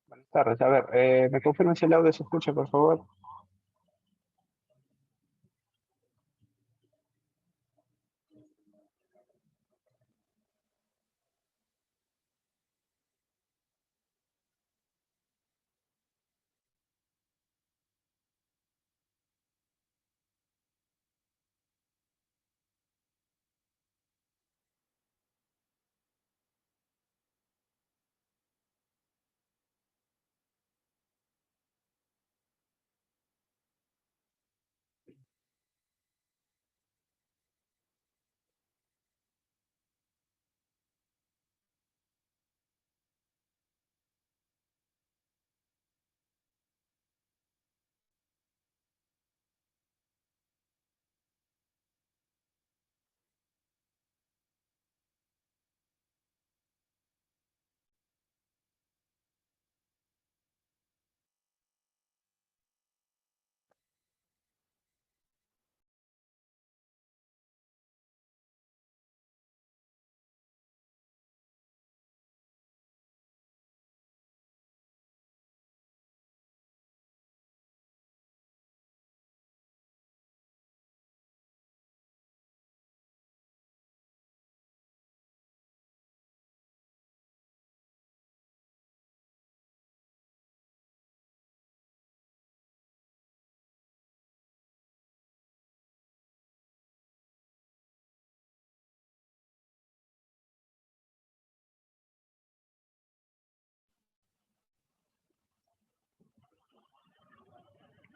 Buenas tardes. A ver, ¿me confirman si el audio se escucha, por favor?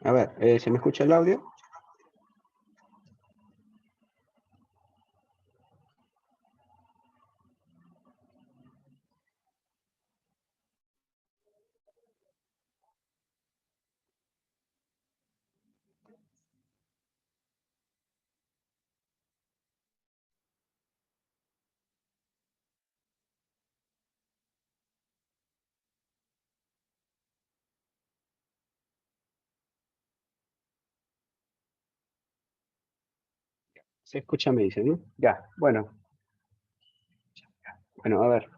A ver, ¿se me escucha el audio? Se escucha, me dice, ¿no? Ya, bueno, a ver.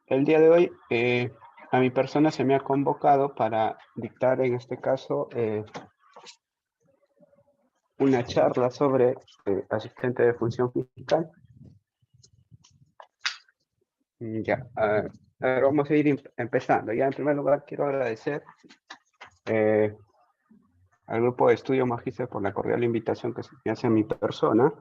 El día de hoy a mi persona se me ha convocado para dictar, en este caso, una charla sobre asistente de función fiscal. Ya, a ver, vamos a ir empezando. Ya, en primer lugar, quiero agradecer eh, al grupo de estudio Magíster por la cordial invitación que se me hace a mi persona.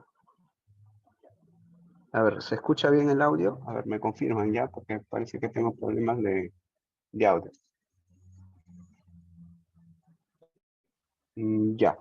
A ver, ¿se escucha bien el audio? A ver, me confirman ya, porque parece que tengo problemas de audio. Ya.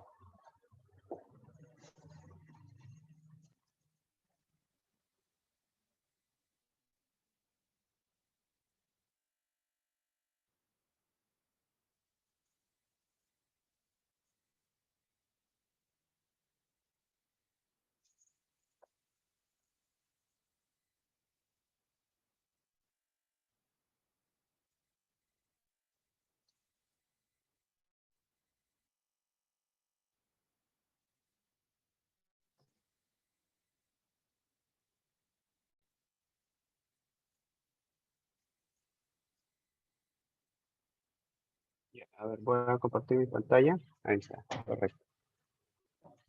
Ya, a ver, voy a compartir mi pantalla. Ahí está, correcto.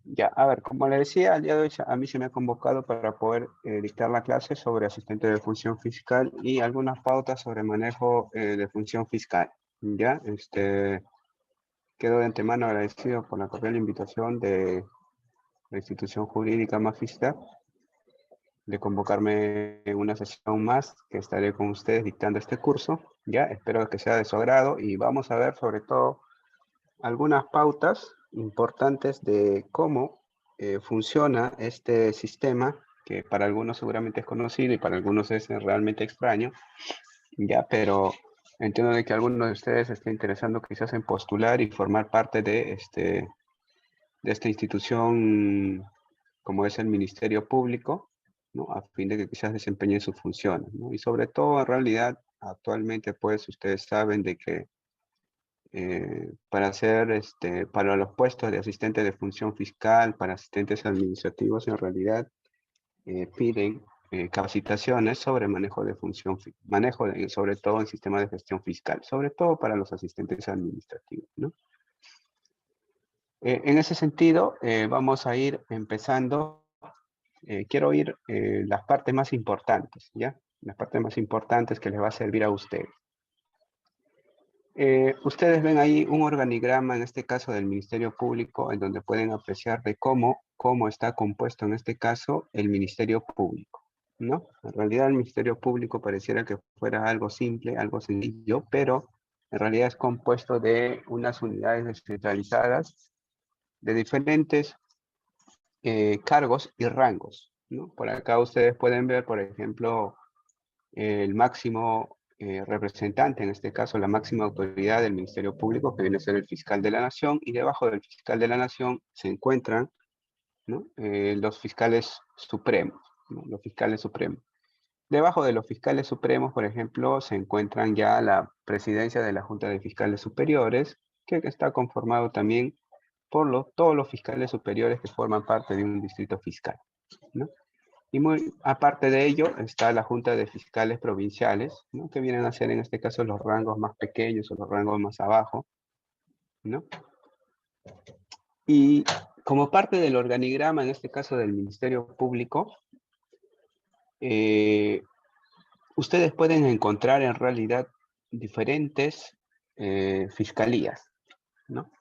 Ya, a ver, como le decía, al día de hoy a mí se me ha convocado para poder dictar la clase sobre asistente de función fiscal y algunas pautas sobre manejo de función fiscal. Ya, quedo de antemano agradecido por la cordial invitación de la institución jurídica Magister de convocarme en una sesión más que estaré con ustedes dictando este curso. Ya, espero que sea de su agrado y vamos a ver sobre todo algunas pautas importantes de cómo funciona este sistema que para algunos seguramente es conocido y para algunos es realmente extraño, ya, pero entiendo de que alguno de ustedes esté interesando quizás en postular y formar parte de esta institución como es el Ministerio Público, ¿no? A fin de que quizás desempeñen sus funciones, ¿no? Y sobre todo, en realidad, actualmente, pues, ustedes saben de que para hacer, para los puestos de asistente de función fiscal, para asistentes administrativos, en realidad, piden capacitaciones sobre manejo de función, sobre todo en sistema de gestión fiscal, sobre todo para los asistentes administrativos, ¿no? En ese sentido, vamos a ir empezando. Quiero ir las partes más importantes, ¿ya? Las partes más importantes que les va a servir a ustedes. Ustedes ven ahí un organigrama, en este caso del Ministerio Público, en donde pueden apreciar de cómo está compuesto, en este caso, el Ministerio Público, ¿no? En realidad el Ministerio Público pareciera que fuera algo simple, algo sencillo, pero en realidad es compuesto de unas unidades descentralizadas de diferentes cargos y rangos, ¿no? Por acá ustedes pueden ver, por ejemplo, el máximo representante, en este caso la máxima autoridad del Ministerio Público, que viene a ser el fiscal de la Nación, y debajo del fiscal de la Nación se encuentran, ¿no? Los fiscales supremos, ¿no? Los fiscales supremos. Debajo de los fiscales supremos, por ejemplo, se encuentran ya la presidencia de la Junta de Fiscales Superiores, que está conformado también por todos los fiscales superiores que forman parte de un distrito fiscal, ¿no? Y muy aparte de ello está la Junta de Fiscales Provinciales, ¿no? Que vienen a ser en este caso los rangos más pequeños o los rangos más abajo, ¿no? Y como parte del organigrama, en este caso del Ministerio Público, ustedes pueden encontrar en realidad diferentes fiscalías, ¿no?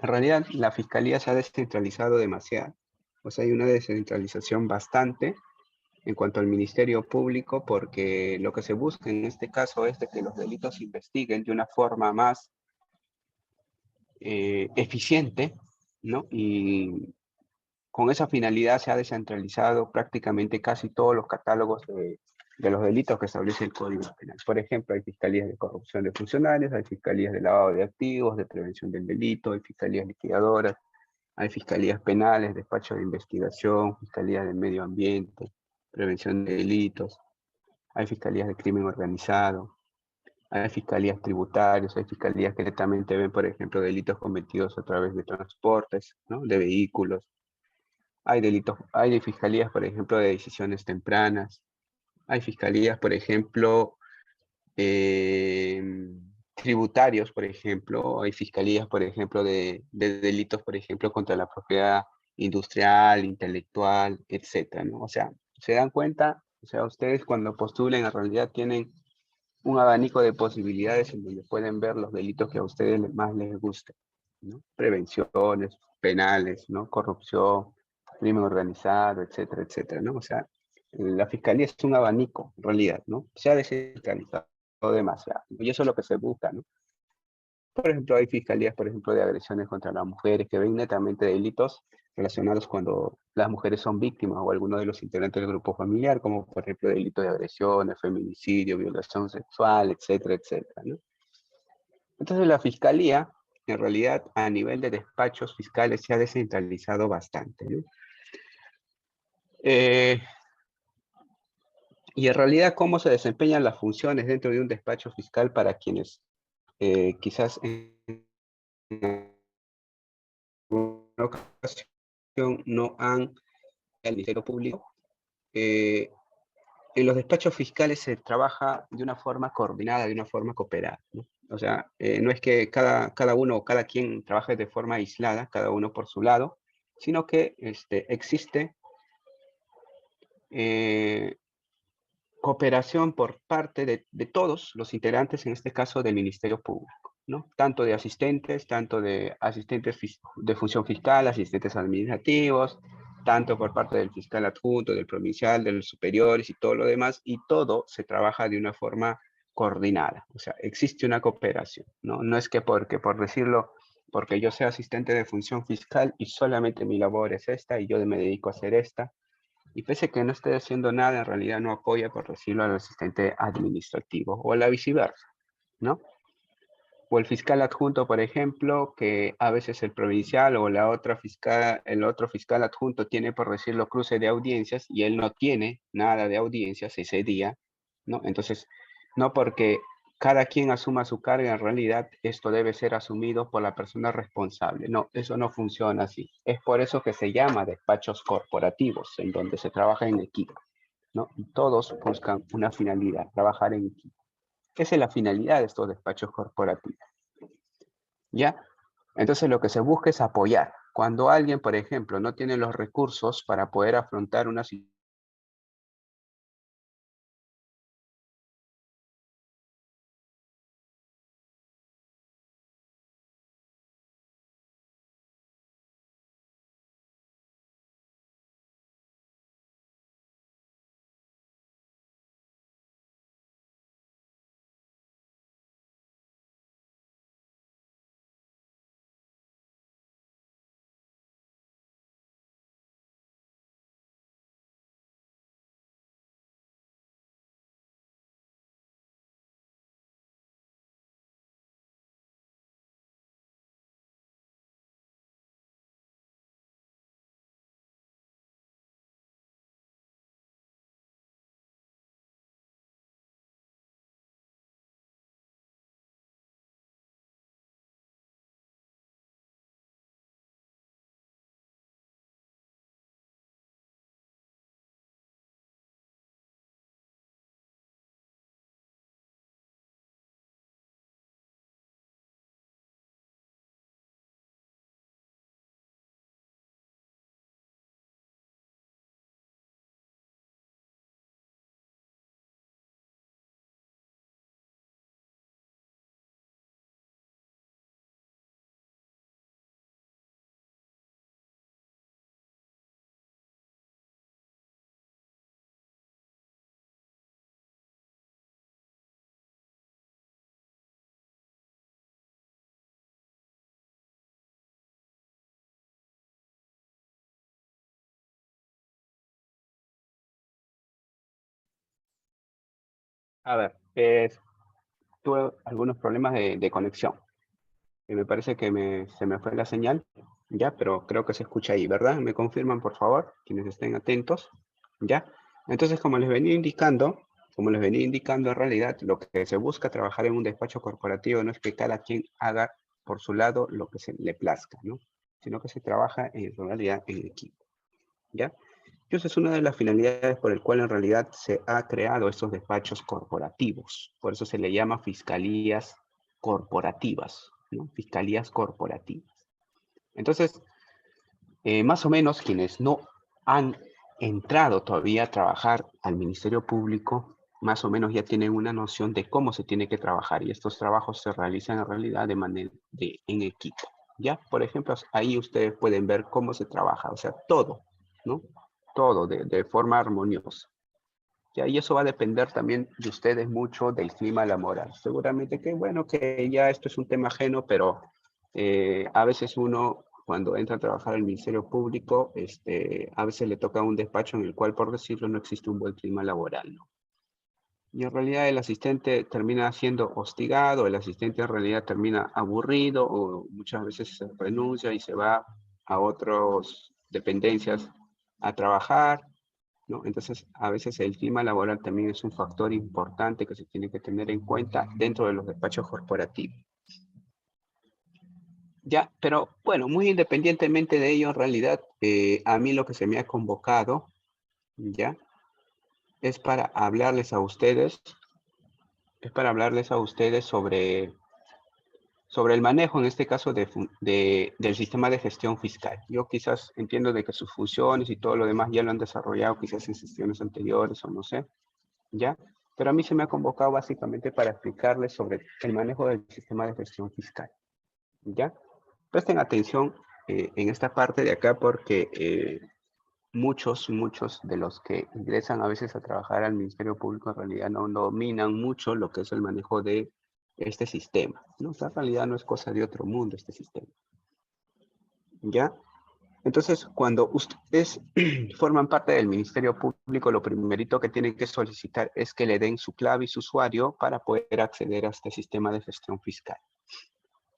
En realidad la fiscalía se ha descentralizado demasiado, o sea, hay una descentralización bastante en cuanto al Ministerio Público, porque lo que se busca en este caso es de que los delitos se investiguen de una forma más eficiente, ¿no? Y con esa finalidad se ha descentralizado prácticamente casi todos los catálogos de los delitos que establece el Código Penal. Por ejemplo, hay fiscalías de corrupción de funcionarios, hay fiscalías de lavado de activos, de prevención del delito, hay fiscalías liquidadoras, hay fiscalías penales, despachos de investigación, fiscalías de medio ambiente, prevención de delitos, hay fiscalías de crimen organizado, hay fiscalías tributarias, hay fiscalías que directamente ven, por ejemplo, delitos cometidos a través de transportes, ¿no? De vehículos. Hay delitos, hay de fiscalías, por ejemplo, de decisiones tempranas. Hay fiscalías, por ejemplo, tributarios, por ejemplo. Hay fiscalías, por ejemplo, de delitos, por ejemplo, contra la propiedad industrial, intelectual, etcétera, ¿no? O sea, se dan cuenta, o sea, ustedes cuando postulen en realidad tienen un abanico de posibilidades en donde pueden ver los delitos que a ustedes más les gusten, ¿no? Prevenciones, penales, ¿no? Corrupción, crimen organizado, etcétera, etcétera, ¿no? O sea, la fiscalía es un abanico, en realidad, ¿no? Se ha descentralizado demasiado, y eso es lo que se busca, ¿no? Por ejemplo, hay fiscalías, por ejemplo, de agresiones contra las mujeres que ven netamente delitos relacionados cuando las mujeres son víctimas o alguno de los integrantes del grupo familiar, como por ejemplo delitos de agresiones, feminicidio, violación sexual, etcétera, etcétera, ¿no? Entonces la fiscalía, en realidad, a nivel de despachos fiscales se ha descentralizado bastante, ¿no? Y en realidad, ¿cómo se desempeñan las funciones dentro de un despacho fiscal para quienes quizás en una ocasión no han al Ministerio Público? En los despachos fiscales se trabaja de una forma coordinada, de una forma cooperada, ¿no? O sea, no es que cada uno o cada quien trabaje de forma aislada, cada uno por su lado, sino que existe cooperación por parte de todos los integrantes, en este caso del Ministerio Público, ¿no? Tanto de asistentes, tanto de asistentes de función fiscal, asistentes administrativos, tanto por parte del fiscal adjunto, del provincial, de los superiores y todo lo demás, y todo se trabaja de una forma coordinada. O sea, existe una cooperación, ¿no? No es que por decirlo, porque yo sea asistente de función fiscal y solamente mi labor es esta y yo me dedico a hacer esta, Y pese a que no esté haciendo nada, en realidad no apoya, por decirlo, al asistente administrativo o la viceversa, ¿no? O el fiscal adjunto, por ejemplo, que a veces el provincial o la otra fiscal, el otro fiscal adjunto tiene, por decirlo, cruce de audiencias y él no tiene nada de audiencias ese día, ¿no? Entonces, no porque cada quien asuma su carga, en realidad esto debe ser asumido por la persona responsable. No, eso no funciona así. Es por eso que se llama despachos corporativos, en donde se trabaja en equipo, ¿no? Y todos buscan una finalidad, trabajar en equipo. Esa es la finalidad de estos despachos corporativos. ¿Ya? Entonces lo que se busca es apoyar. Cuando alguien, por ejemplo, no tiene los recursos para poder afrontar una situación, a ver, tuve algunos problemas de conexión. Me parece que se me fue la señal, ya, pero creo que se escucha ahí, ¿verdad? Me confirman, por favor, quienes estén atentos, ya. Entonces, como les venía indicando, en realidad, lo que se busca trabajar en un despacho corporativo no es que cada quien haga por su lado lo que se le plazca, ¿no? Sino que se trabaja en realidad en equipo, ¿ya? Y esa es una de las finalidades por el cual en realidad se ha creado estos despachos corporativos. Por eso se le llama fiscalías corporativas, ¿no? Fiscalías corporativas. Entonces, más o menos quienes no han entrado todavía a trabajar al Ministerio Público, más o menos ya tienen una noción de cómo se tiene que trabajar y estos trabajos se realizan en realidad de manera en equipo. Ya, por ejemplo, ahí ustedes pueden ver cómo se trabaja, o sea, todo, ¿no? Todo de forma armoniosa. Ya, y eso va a depender también de ustedes mucho del clima laboral. Seguramente que, bueno, que ya esto es un tema ajeno, pero a veces uno, cuando entra a trabajar en el Ministerio Público, a veces le toca un despacho en el cual, por decirlo, no existe un buen clima laboral, ¿no? Y en realidad el asistente termina siendo hostigado, el asistente en realidad termina aburrido o muchas veces se renuncia y se va a otras dependencias a trabajar, ¿no? Entonces, a veces el clima laboral también es un factor importante que se tiene que tener en cuenta dentro de los despachos corporativos. Ya, pero bueno, muy independientemente de ello, en realidad, a mí lo que se me ha convocado, ya, es para hablarles a ustedes, es para hablarles a ustedes sobre el manejo, en este caso, del sistema de gestión fiscal. Yo quizás entiendo de que sus funciones y todo lo demás ya lo han desarrollado quizás en sesiones anteriores o no sé, ¿ya? Pero a mí se me ha convocado básicamente para explicarles sobre el manejo del sistema de gestión fiscal, ¿ya? Presten atención en esta parte de acá porque muchos de los que ingresan a veces a trabajar al Ministerio Público en realidad no dominan mucho lo que es el manejo de este sistema, ¿no? O sea, en realidad no es cosa de otro mundo este sistema, ¿ya? Entonces, cuando ustedes forman parte del Ministerio Público, lo primerito que tienen que solicitar es que le den su clave y su usuario para poder acceder a este sistema de gestión fiscal.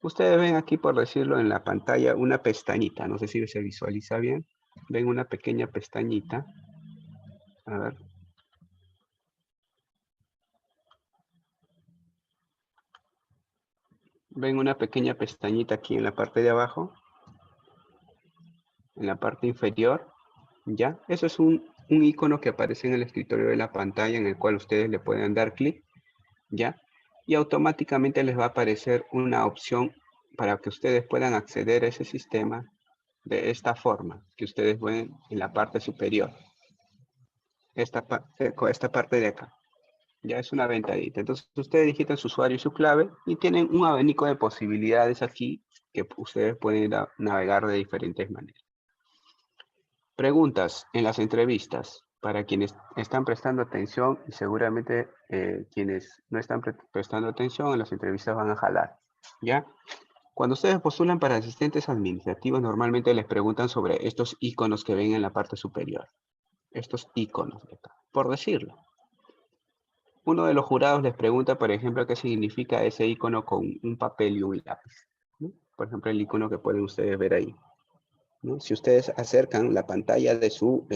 Ustedes ven aquí, por decirlo, en la pantalla una pestañita. No sé si se visualiza bien. Ven una pequeña pestañita. A ver. Ven una pequeña pestañita aquí en la parte de abajo. En la parte inferior. ¿Ya? Eso es un icono que aparece en el escritorio de la pantalla en el cual ustedes le pueden dar clic. ¿Ya? Y automáticamente les va a aparecer una opción para que ustedes puedan acceder a ese sistema de esta forma, que ustedes ven en la parte superior. Esta parte de acá. Ya es una ventanita. Entonces ustedes digitan su usuario y su clave y tienen un abanico de posibilidades aquí que ustedes pueden navegar de diferentes maneras. Preguntas en las entrevistas para quienes están prestando atención y seguramente quienes no están prestando atención en las entrevistas van a jalar. ¿Ya? Cuando ustedes postulan para asistentes administrativos, normalmente les preguntan sobre estos iconos que ven en la parte superior. Estos iconos de acá, por decirlo. Uno de los jurados les pregunta, por ejemplo, qué significa ese icono con un papel y un lápiz, ¿no? Por ejemplo, el icono que pueden ustedes ver ahí, ¿no? Si ustedes acercan la pantalla de su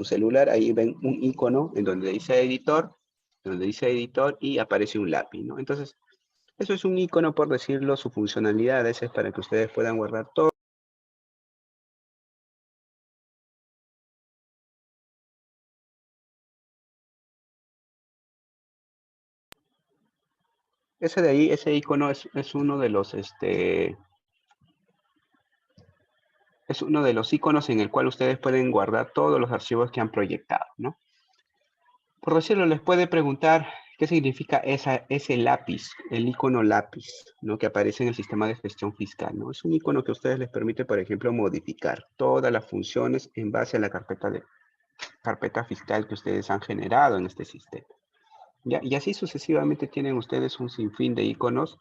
celular, ahí ven un icono en donde dice editor y aparece un lápiz, ¿no? Entonces, eso es un icono, por decirlo, su funcionalidad esa es para que ustedes puedan guardar todo. Ese de ahí, ese icono es uno de los, es uno de los iconos en el cual ustedes pueden guardar todos los archivos que han proyectado, ¿no? Por decirlo, les puede preguntar qué significa ese lápiz, el icono lápiz, ¿no? Que aparece en el sistema de gestión fiscal, ¿no? Es un icono que a ustedes les permite, por ejemplo, modificar todas las funciones en base a la carpeta fiscal que ustedes han generado en este sistema. ¿Ya? Y así sucesivamente tienen ustedes un sinfín de iconos,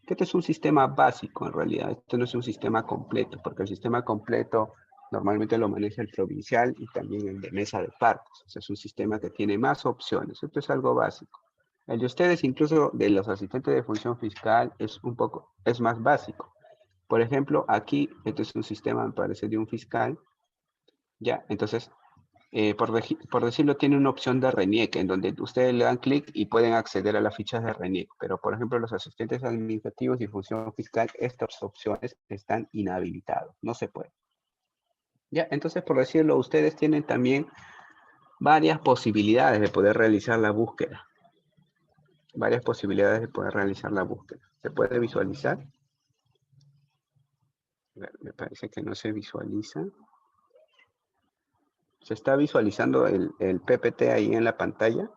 que este es un sistema básico en realidad, esto no es un sistema completo, porque el sistema completo normalmente lo maneja el provincial y también el de mesa de partes, o sea, es un sistema que tiene más opciones, esto es algo básico. El de ustedes, incluso de los asistentes de función fiscal, es más básico. Por ejemplo, aquí, este es un sistema, me parece, de un fiscal, ¿ya? Entonces, por decirlo, tiene una opción de renieque, en donde ustedes le dan clic y pueden acceder a las fichas de renieque. Pero, por ejemplo, los asistentes administrativos y función fiscal, estas opciones están inhabilitadas. No se puede. Ya, entonces, por decirlo, ustedes tienen también varias posibilidades de poder realizar la búsqueda. Varias posibilidades de poder realizar la búsqueda. ¿Se puede visualizar? Me parece que no se visualiza. ¿Se está visualizando el PPT ahí en la pantalla?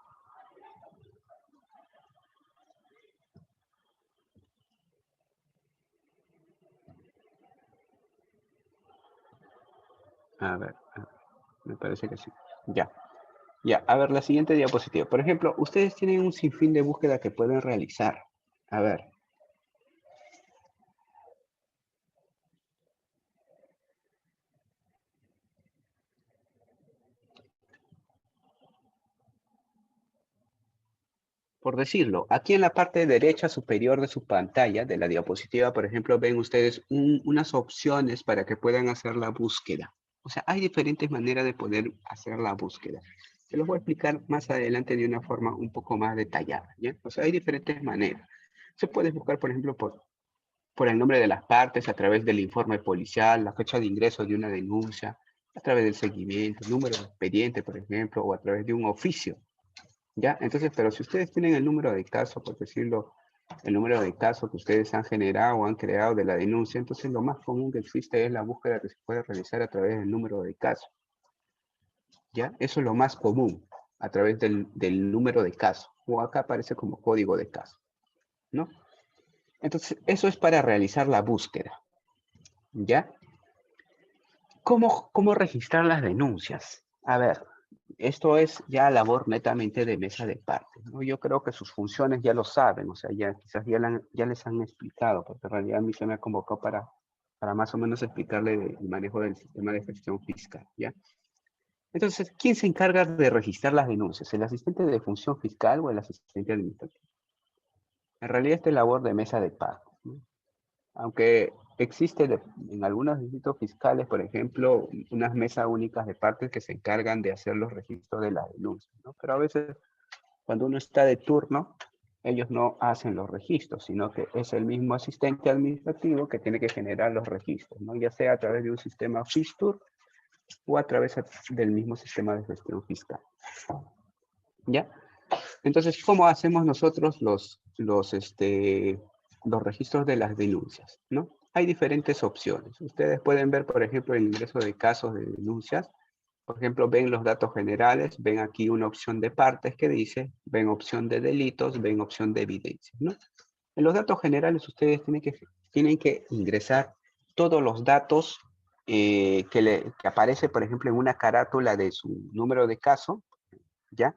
A ver, me parece que sí. Ya. Ya, a ver, la siguiente diapositiva. Por ejemplo, ustedes tienen un sinfín de búsqueda que pueden realizar. A ver. Por decirlo, aquí en la parte derecha superior de su pantalla, de la diapositiva, por ejemplo, ven ustedes unas opciones para que puedan hacer la búsqueda. O sea, hay diferentes maneras de poder hacer la búsqueda. Se los voy a explicar más adelante de una forma un poco más detallada, ¿ya? O sea, hay diferentes maneras. Se puede buscar, por ejemplo, por el nombre de las partes, a través del informe policial, la fecha de ingreso de una denuncia, a través del seguimiento, el número de expediente, por ejemplo, o a través de un oficio, ¿ya? Entonces, pero si ustedes tienen el número de caso, por decirlo, el número de caso que ustedes han generado o han creado de la denuncia, entonces lo más común que existe es la búsqueda que se puede realizar a través del número de caso, ¿ya? Eso es lo más común, a través del número de caso, o acá aparece como código de caso, ¿no? Entonces, eso es para realizar la búsqueda, ¿ya? ¿Cómo registrar las denuncias? A ver, esto es ya labor netamente de mesa de parte, ¿no? Yo creo que sus funciones ya lo saben, o sea, ya quizás ya les han explicado, porque en realidad a mí se me ha convocado para más o menos explicarle el manejo del sistema de gestión fiscal, ¿ya? Entonces, ¿quién se encarga de registrar las denuncias? ¿El asistente de función fiscal o el asistente administrativo? En realidad, esta es labor de mesa de pago, ¿no? Aunque existe en algunos distritos fiscales, por ejemplo, unas mesas únicas de partes que se encargan de hacer los registros de las denuncias, ¿no? Pero a veces, cuando uno está de turno, ellos no hacen los registros, sino que es el mismo asistente administrativo que tiene que generar los registros, ¿no? Ya sea a través de un sistema FISTUR o a través del mismo sistema de gestión fiscal, ¿ya? Entonces, ¿cómo hacemos nosotros los registros de las denuncias, ¿no? Hay diferentes opciones. Ustedes pueden ver, por ejemplo, el ingreso de casos de denuncias. Por ejemplo, ven los datos generales, ven aquí una opción de partes que dice, ven opción de delitos, ven opción de evidencia, ¿no? En los datos generales ustedes tienen que ingresar todos los datos que aparece, por ejemplo, en una carátula de su número de caso, ¿ya?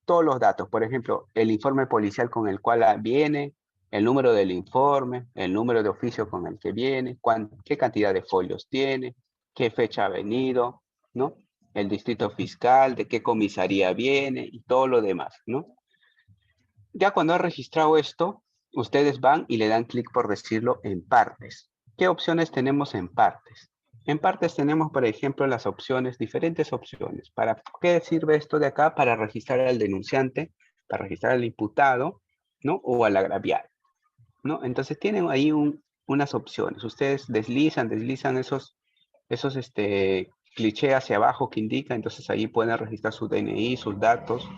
Todos los datos, por ejemplo, el informe policial con el cual viene, el número del informe, el número de oficio con el que viene, qué cantidad de folios tiene, qué fecha ha venido, ¿no? El distrito fiscal, de qué comisaría viene y todo lo demás, ¿no? Ya cuando ha registrado esto, ustedes van y le dan clic, por decirlo, en partes. ¿Qué opciones tenemos en partes? En partes tenemos, por ejemplo, las opciones, diferentes opciones. ¿Para qué sirve esto de acá? Para registrar al denunciante, para registrar al imputado, ¿no? O al agraviado, ¿no? Entonces tienen ahí unas opciones. Ustedes deslizan esos clichés hacia abajo que indica, entonces ahí pueden registrar su DNI, sus datos,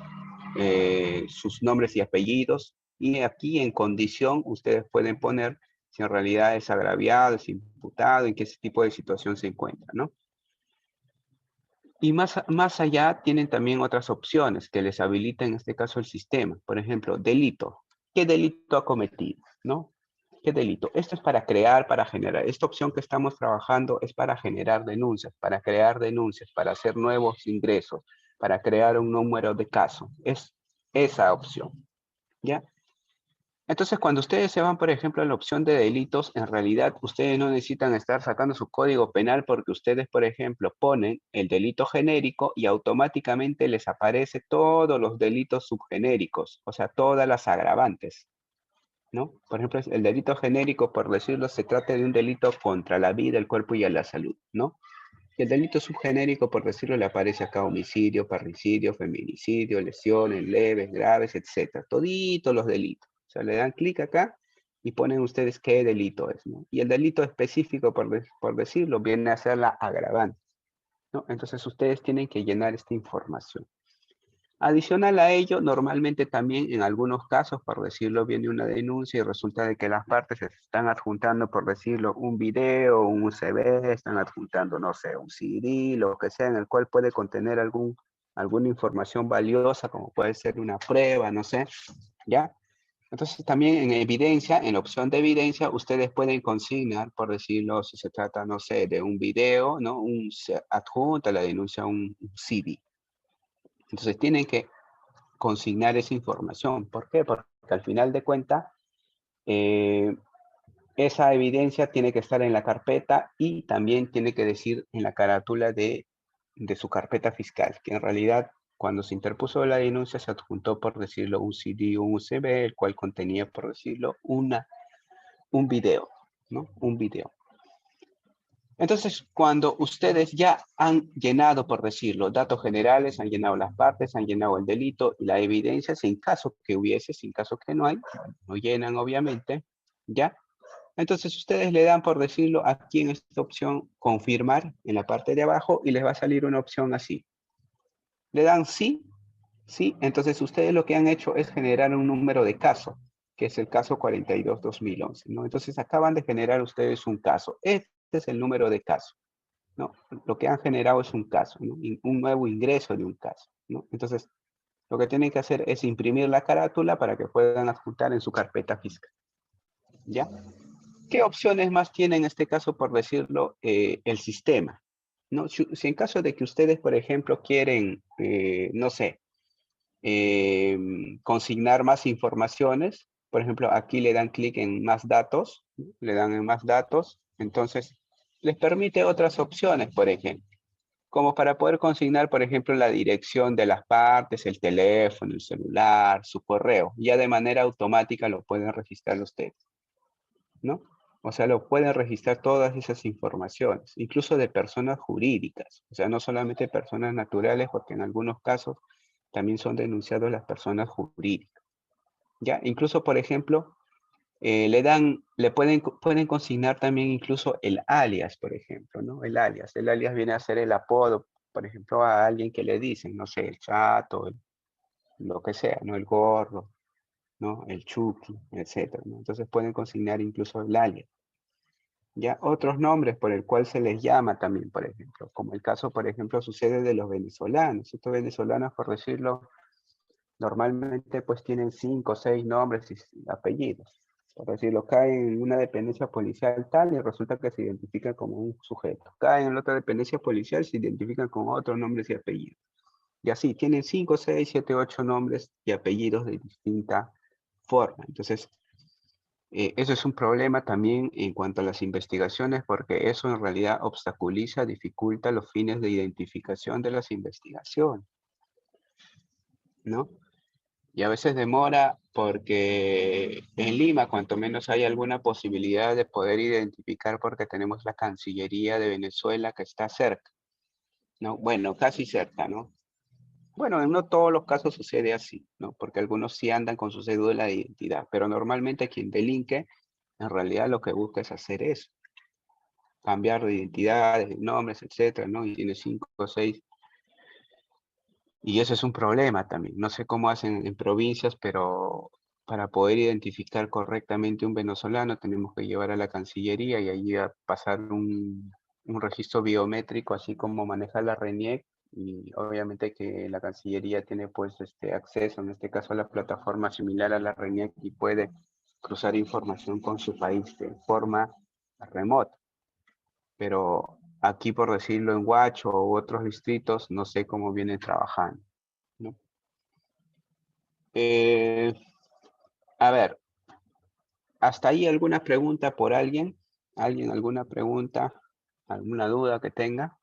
sus nombres y apellidos, y aquí en condición ustedes pueden poner si en realidad es agraviado, es imputado, en qué tipo de situación se encuentra, ¿no? Y más allá tienen también otras opciones que les habilita en este caso el sistema. Por ejemplo, delito. ¿Qué delito ha cometido? ¿No? ¿Qué delito? Esto es para crear, para generar. Esta opción que estamos trabajando es para generar denuncias, para crear denuncias, para hacer nuevos ingresos, para crear un número de caso. Es esa opción, ¿ya? Entonces, cuando ustedes se van, por ejemplo, a la opción de delitos, en realidad ustedes no necesitan estar sacando su código penal porque ustedes, por ejemplo, ponen el delito genérico y automáticamente les aparece todos los delitos subgenéricos, o sea, todas las agravantes, ¿no? Por ejemplo, el delito genérico, por decirlo, se trata de un delito contra la vida, el cuerpo y la salud, ¿no? Y el delito subgenérico, por decirlo, le aparece acá homicidio, parricidio, feminicidio, lesiones leves, graves, etcétera. Toditos los delitos. O sea, le dan clic acá y ponen ustedes qué delito es, ¿no? Y el delito específico, por decirlo, viene a ser la agravante, ¿no? Entonces ustedes tienen que llenar esta información. Adicional a ello, normalmente también en algunos casos, por decirlo, viene una denuncia y resulta de que las partes se están adjuntando, por decirlo, un video, un USB, están adjuntando, no sé, un CD, lo que sea, en el cual puede contener alguna información valiosa, como puede ser una prueba, no sé, ¿ya? Entonces también en evidencia, en la opción de evidencia, ustedes pueden consignar, por decirlo, si se trata, no sé, de un video, ¿no? Se adjunta la denuncia un CD. Entonces tienen que consignar esa información. ¿Por qué? Porque al final de cuentas, esa evidencia tiene que estar en la carpeta y también tiene que decir en la carátula de su carpeta fiscal, que en realidad cuando se interpuso la denuncia se adjuntó, por decirlo, un CD o un USB, el cual contenía, por decirlo, un video, ¿no? Un video. Entonces, cuando ustedes ya han llenado, por decirlo, datos generales, han llenado las partes, han llenado el delito y la evidencia, sin caso que hubiese, sin caso que no hay, no llenan obviamente, ¿ya? Entonces ustedes le dan, por decirlo, aquí en esta opción, confirmar, en la parte de abajo, y les va a salir una opción así. Le dan sí, sí, entonces ustedes lo que han hecho es generar un número de caso, que es el caso 42-2011, ¿no? Entonces acaban de generar ustedes un caso. Este es el número de caso, ¿no? Lo que han generado es un caso, ¿no? Un nuevo ingreso de un caso, ¿no? Entonces, lo que tienen que hacer es imprimir la carátula para que puedan adjuntar en su carpeta fiscal, ¿ya? ¿Qué opciones más tiene en este caso, por decirlo, el sistema? ¿No? Si en caso de que ustedes, por ejemplo, quieren, no sé, consignar más informaciones, por ejemplo, aquí le dan clic en más datos, le dan en más datos, entonces les permite otras opciones, por ejemplo, como para poder consignar, por ejemplo, la dirección de las partes, el teléfono, el celular, su correo. Ya de manera automática lo pueden registrar ustedes, ¿no? O sea, lo pueden registrar todas esas informaciones, incluso de personas jurídicas. O sea, no solamente personas naturales, porque en algunos casos también son denunciados las personas jurídicas. Ya, incluso, por ejemplo, pueden consignar también incluso el alias, por ejemplo, ¿no? El alias. El alias viene a ser el apodo, por ejemplo, a alguien que le dicen, no sé, el chato, lo que sea, ¿no? El gordo, ¿no? El chuki, etcétera, ¿no? Entonces pueden consignar incluso el alias. Ya otros nombres por el cual se les llama también, por ejemplo, como el caso, por ejemplo, sucede de los venezolanos. Estos venezolanos, por decirlo, normalmente pues tienen 5 o 6 nombres y apellidos. Por decirlo, caen en una dependencia policial tal y resulta que se identifican como un sujeto. Caen en otra dependencia policial y se identifican con otros nombres y apellidos. Y así, tienen 5, 6, 7, 8 nombres y apellidos de distinta forma. Entonces, eso es un problema también en cuanto a las investigaciones, porque eso en realidad obstaculiza, dificulta los fines de identificación de las investigaciones, ¿no? Y a veces demora porque en Lima, cuanto menos hay alguna posibilidad de poder identificar, porque tenemos la Cancillería de Venezuela que está cerca, ¿no? Bueno, casi cerca, ¿no? Bueno, en no todos los casos sucede así, ¿no? Porque algunos sí andan con su cédula de identidad, pero normalmente quien delinque, en realidad lo que busca es hacer eso, cambiar de identidades, de nombres, etcétera, ¿no? Y tiene 5 o 6. Y eso es un problema también. No sé cómo hacen en provincias, pero para poder identificar correctamente un venezolano tenemos que llevar a la Cancillería y allí a pasar un registro biométrico, así como maneja la RENIEC. Y obviamente que la Cancillería tiene pues acceso, en este caso a la plataforma similar a la RENIEC y puede cruzar información con su país de forma remota. Pero aquí, por decirlo, en Huacho u otros distritos, no sé cómo viene trabajando, ¿no? Eh, a ver, ¿hasta ahí alguna pregunta por alguien? ¿Alguien alguna pregunta? ¿Alguna duda que tenga?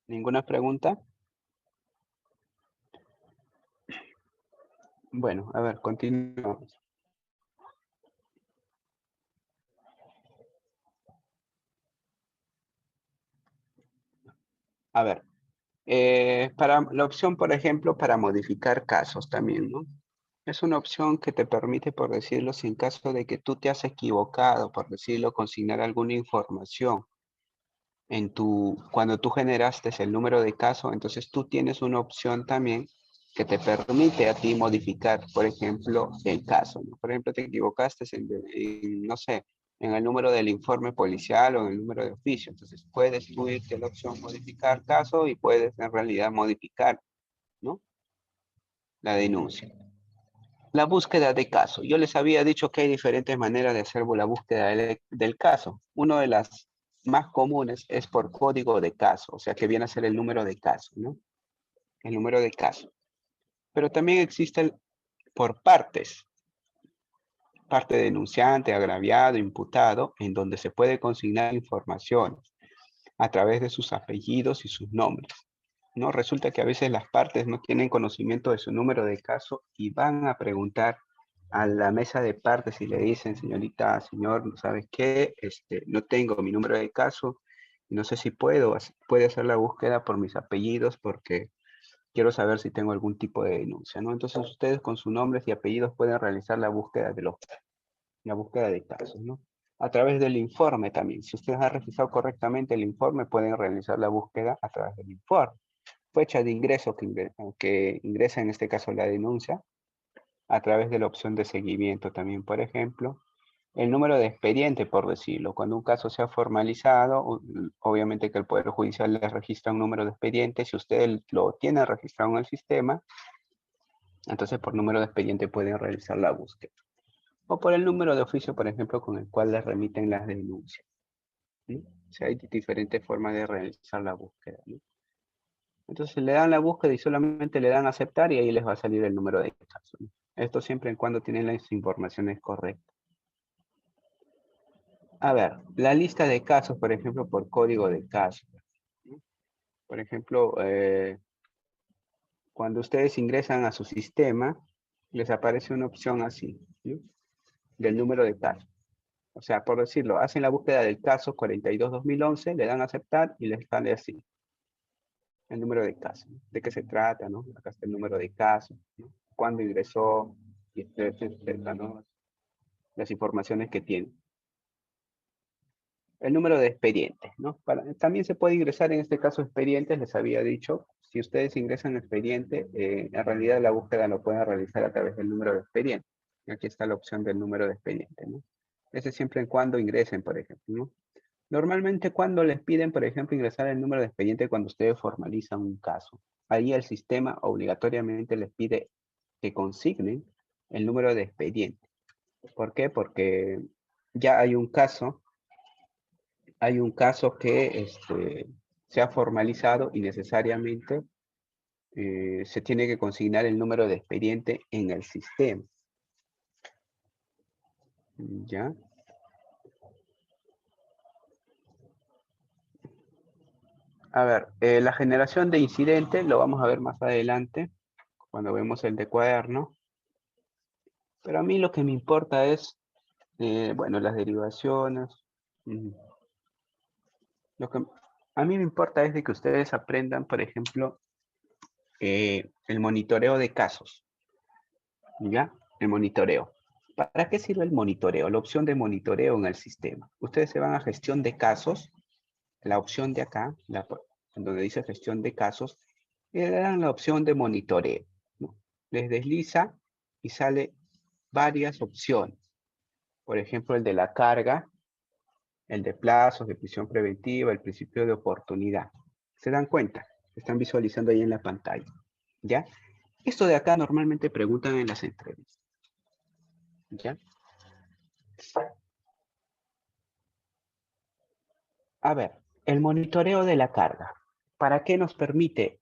¿Ninguna pregunta? Bueno, a ver, continuamos. A ver, para la opción, por ejemplo, para modificar casos también, ¿no? Es una opción que te permite, por decirlo, si en caso de que tú te has equivocado, por decirlo, consignar alguna información cuando tú generaste el número de caso, entonces tú tienes una opción también que te permite a ti modificar, por ejemplo, el caso, ¿no? Por ejemplo, te equivocaste no sé, en el número del informe policial o en el número de oficio. Entonces puedes tú irte a la opción modificar caso y puedes en realidad modificar, ¿no? La denuncia. La búsqueda de caso. Yo les había dicho que hay diferentes maneras de hacer la búsqueda del caso. Una de las más comunes es por código de caso, o sea, que viene a ser el número de caso, ¿no? El número de caso. Pero también existe por partes, parte denunciante, agraviado, imputado, en donde se puede consignar información a través de sus apellidos y sus nombres, ¿no? Resulta que a veces las partes no tienen conocimiento de su número de caso y van a preguntar a la mesa de partes y le dicen, señorita, señor, ¿sabes qué? No tengo mi número de caso, no sé si puede hacer la búsqueda por mis apellidos porque quiero saber si tengo algún tipo de denuncia, ¿no? Entonces ustedes con sus nombres y apellidos pueden realizar la búsqueda de casos, ¿no? A través del informe también. Si ustedes han revisado correctamente el informe, pueden realizar la búsqueda a través del informe. Fecha de ingreso que ingresa en este caso la denuncia, a través de la opción de seguimiento también, por ejemplo. El número de expediente, por decirlo. Cuando un caso sea formalizado, obviamente que el Poder Judicial le registra un número de expediente. Si usted lo tiene registrado en el sistema, entonces por número de expediente pueden realizar la búsqueda. o por el número de oficio, por ejemplo, con el cual les remiten las denuncias, ¿no? O sea, hay diferentes formas de realizar la búsqueda, ¿no? Entonces le dan la búsqueda y solamente le dan aceptar y ahí les va a salir el número de caso, ¿no? Esto siempre y cuando tienen las informaciones correctas. A ver, la lista de casos, por ejemplo, por código de caso, ¿no? Por ejemplo, cuando ustedes ingresan a su sistema, les aparece una opción así, ¿no? Del número de caso. O sea, por decirlo, hacen la búsqueda del caso 42-2011, le dan a aceptar y les sale así, el número de caso, ¿no? De qué se trata, ¿no? Acá está el número de caso, ¿no? Cuándo ingresó, y etcétera, ¿no? Las informaciones que tiene. El número de expedientes, ¿no? También se puede ingresar en este caso expedientes, les había dicho, si ustedes ingresan expediente, en realidad la búsqueda lo pueden realizar a través del número de expediente. Aquí está la opción del número de expediente, ¿no? Ese siempre y cuando ingresen, por ejemplo, ¿no? Normalmente cuando les piden, por ejemplo, ingresar el número de expediente cuando ustedes formalizan un caso. Ahí el sistema obligatoriamente les pide que consignen el número de expediente. ¿Por qué? Porque ya hay un caso que se ha formalizado y necesariamente se tiene que consignar el número de expediente en el sistema. ¿Ya? A ver, la generación de incidentes lo vamos a ver más adelante, cuando vemos el de cuaderno. Pero a mí lo que me importa es, bueno, las derivaciones. Lo que a mí me importa es de que ustedes aprendan, por ejemplo, el monitoreo de casos. ¿Ya? El monitoreo. ¿Para qué sirve el monitoreo? La opción de monitoreo en el sistema. Ustedes se van a gestión de casos, la opción de acá, donde dice gestión de casos, y le dan la opción de monitoreo, ¿no? Les desliza y sale varias opciones. Por ejemplo, el de la carga, el de plazos, de prisión preventiva, el principio de oportunidad. ¿Se dan cuenta? Están visualizando ahí en la pantalla. ¿Ya? Esto de acá normalmente preguntan en las entrevistas. ¿Ya? A ver, el monitoreo de la carga. ¿Para qué nos permite?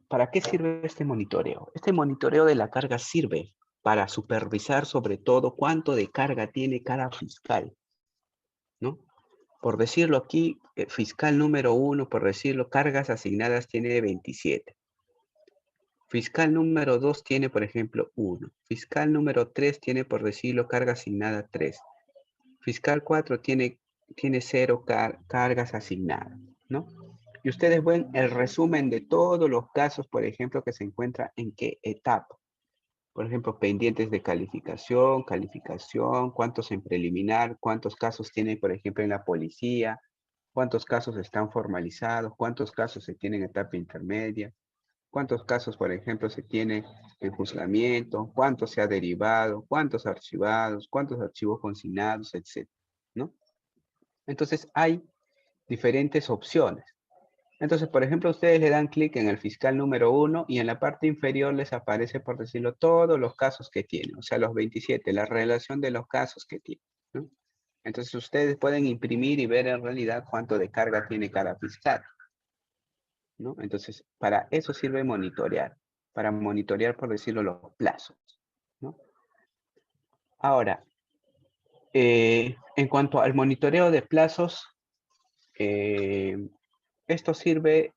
¿Para qué sirve este monitoreo? Este monitoreo de la carga sirve para supervisar sobre todo cuánto de carga tiene cada fiscal, ¿no? Por decirlo aquí, fiscal número 1, por decirlo, cargas asignadas tiene 27. Fiscal número 2 tiene, por ejemplo, 1. Fiscal número 3 tiene, por decirlo, carga asignada 3. Fiscal 4 tiene 0 cargas asignadas, ¿no? Y ustedes ven el resumen de todos los casos, por ejemplo, que se encuentran en qué etapa. Por ejemplo, pendientes de calificación, cuántos en preliminar, cuántos casos tiene, por ejemplo, en la policía, cuántos casos están formalizados, cuántos casos se tienen en etapa intermedia, cuántos casos, por ejemplo, se tiene en juzgamiento, cuántos se ha derivado, cuántos archivados, cuántos archivos consignados, etc. ¿No? Entonces hay diferentes opciones. Entonces, por ejemplo, ustedes le dan clic en el fiscal número 1 y en la parte inferior les aparece, por decirlo, todos los casos que tiene, o sea, los 27, la relación de los casos que tiene, ¿no? Entonces, ustedes pueden imprimir y ver en realidad cuánto de carga tiene cada fiscal, ¿no? Entonces, para eso sirve monitorear, para monitorear, por decirlo, los plazos, ¿no? Ahora, en cuanto al monitoreo de plazos, esto sirve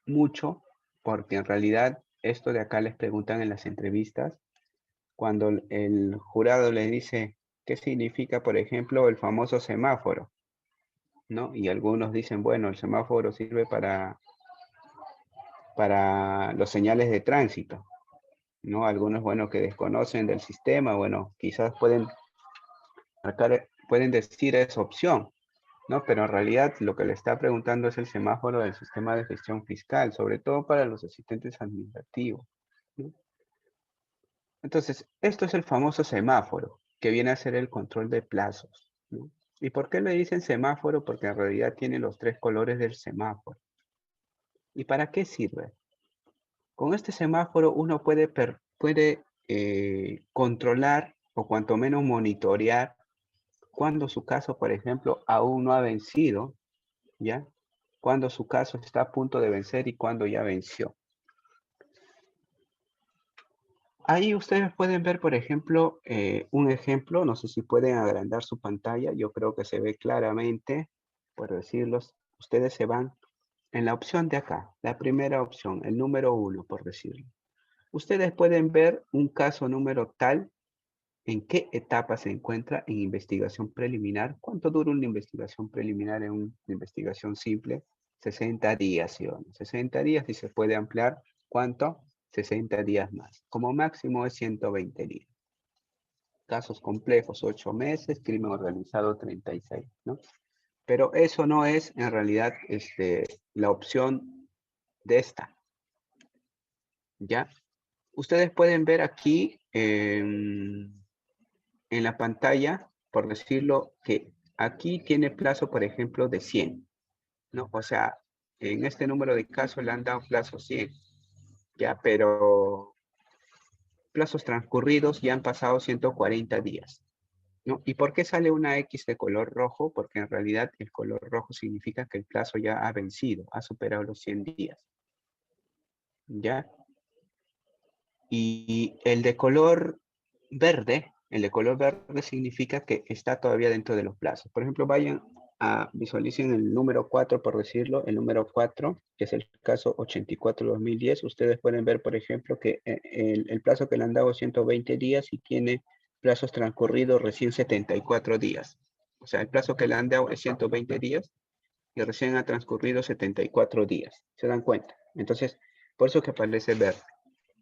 mucho porque en realidad esto de acá les preguntan en las entrevistas cuando el jurado les dice qué significa, por ejemplo, el famoso semáforo, ¿no? Y algunos dicen, bueno, el semáforo sirve para los señales de tránsito, ¿no? Algunos, bueno, que desconocen del sistema, bueno, quizás pueden decir esa opción, ¿no? Pero en realidad lo que le está preguntando es el semáforo del sistema de gestión fiscal, sobre todo para los asistentes administrativos, ¿no? Entonces, esto es el famoso semáforo, que viene a ser el control de plazos, ¿no? ¿Y por qué le dicen semáforo? Porque en realidad tiene los 3 colores del semáforo. ¿Y para qué sirve? Con este semáforo uno puede controlar o cuanto menos monitorear cuando su caso, por ejemplo, aún no ha vencido, ¿ya? Cuando su caso está a punto de vencer y cuando ya venció. Ahí ustedes pueden ver, por ejemplo, un ejemplo, no sé si pueden agrandar su pantalla, yo creo que se ve claramente, por decirlo, ustedes se van en la opción de acá, la primera opción, el número 1, por decirlo. Ustedes pueden ver un caso número tal, en qué etapa se encuentra en investigación preliminar, cuánto dura una investigación preliminar en una investigación simple, 60 días, ¿sí o no? 60 días y se puede ampliar, ¿cuánto? 60 días más. Como máximo es 120 días. Casos complejos, 8 meses, crimen organizado, 36, ¿no? Pero eso no es en realidad la opción de esta, ¿ya? Ustedes pueden ver aquí en la pantalla, por decirlo, que aquí tiene plazo, por ejemplo, de 100, ¿no? O sea, en este número de casos le han dado plazo 100, ¿ya? Pero plazos transcurridos ya han pasado 140 días, ¿no? ¿Y por qué sale una X de color rojo? Porque en realidad el color rojo significa que el plazo ya ha vencido, ha superado los 100 días, ¿ya? Y el de color verde significa que está todavía dentro de los plazos. Por ejemplo, vayan a visualicen el número 4, por decirlo, el número 4, que es el caso 84-2010. Ustedes pueden ver, por ejemplo, que el plazo que le han dado 120 días y tiene plazos transcurridos recién 74 días. O sea, el plazo que le han dado es 120 días y recién ha transcurrido 74 días. ¿Se dan cuenta? Entonces, por eso que aparece verde.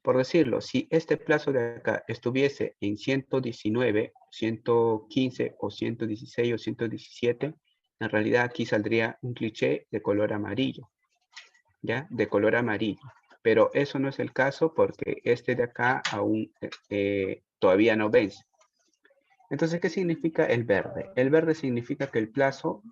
Por decirlo, si este plazo de acá estuviese en 119, 115 o 116 o 117, en realidad aquí saldría un cliché de color amarillo, ¿ya? De color amarillo. Pero eso no es el caso porque este de acá aún todavía no vence. Entonces, ¿qué significa el verde? El verde significa que el plazo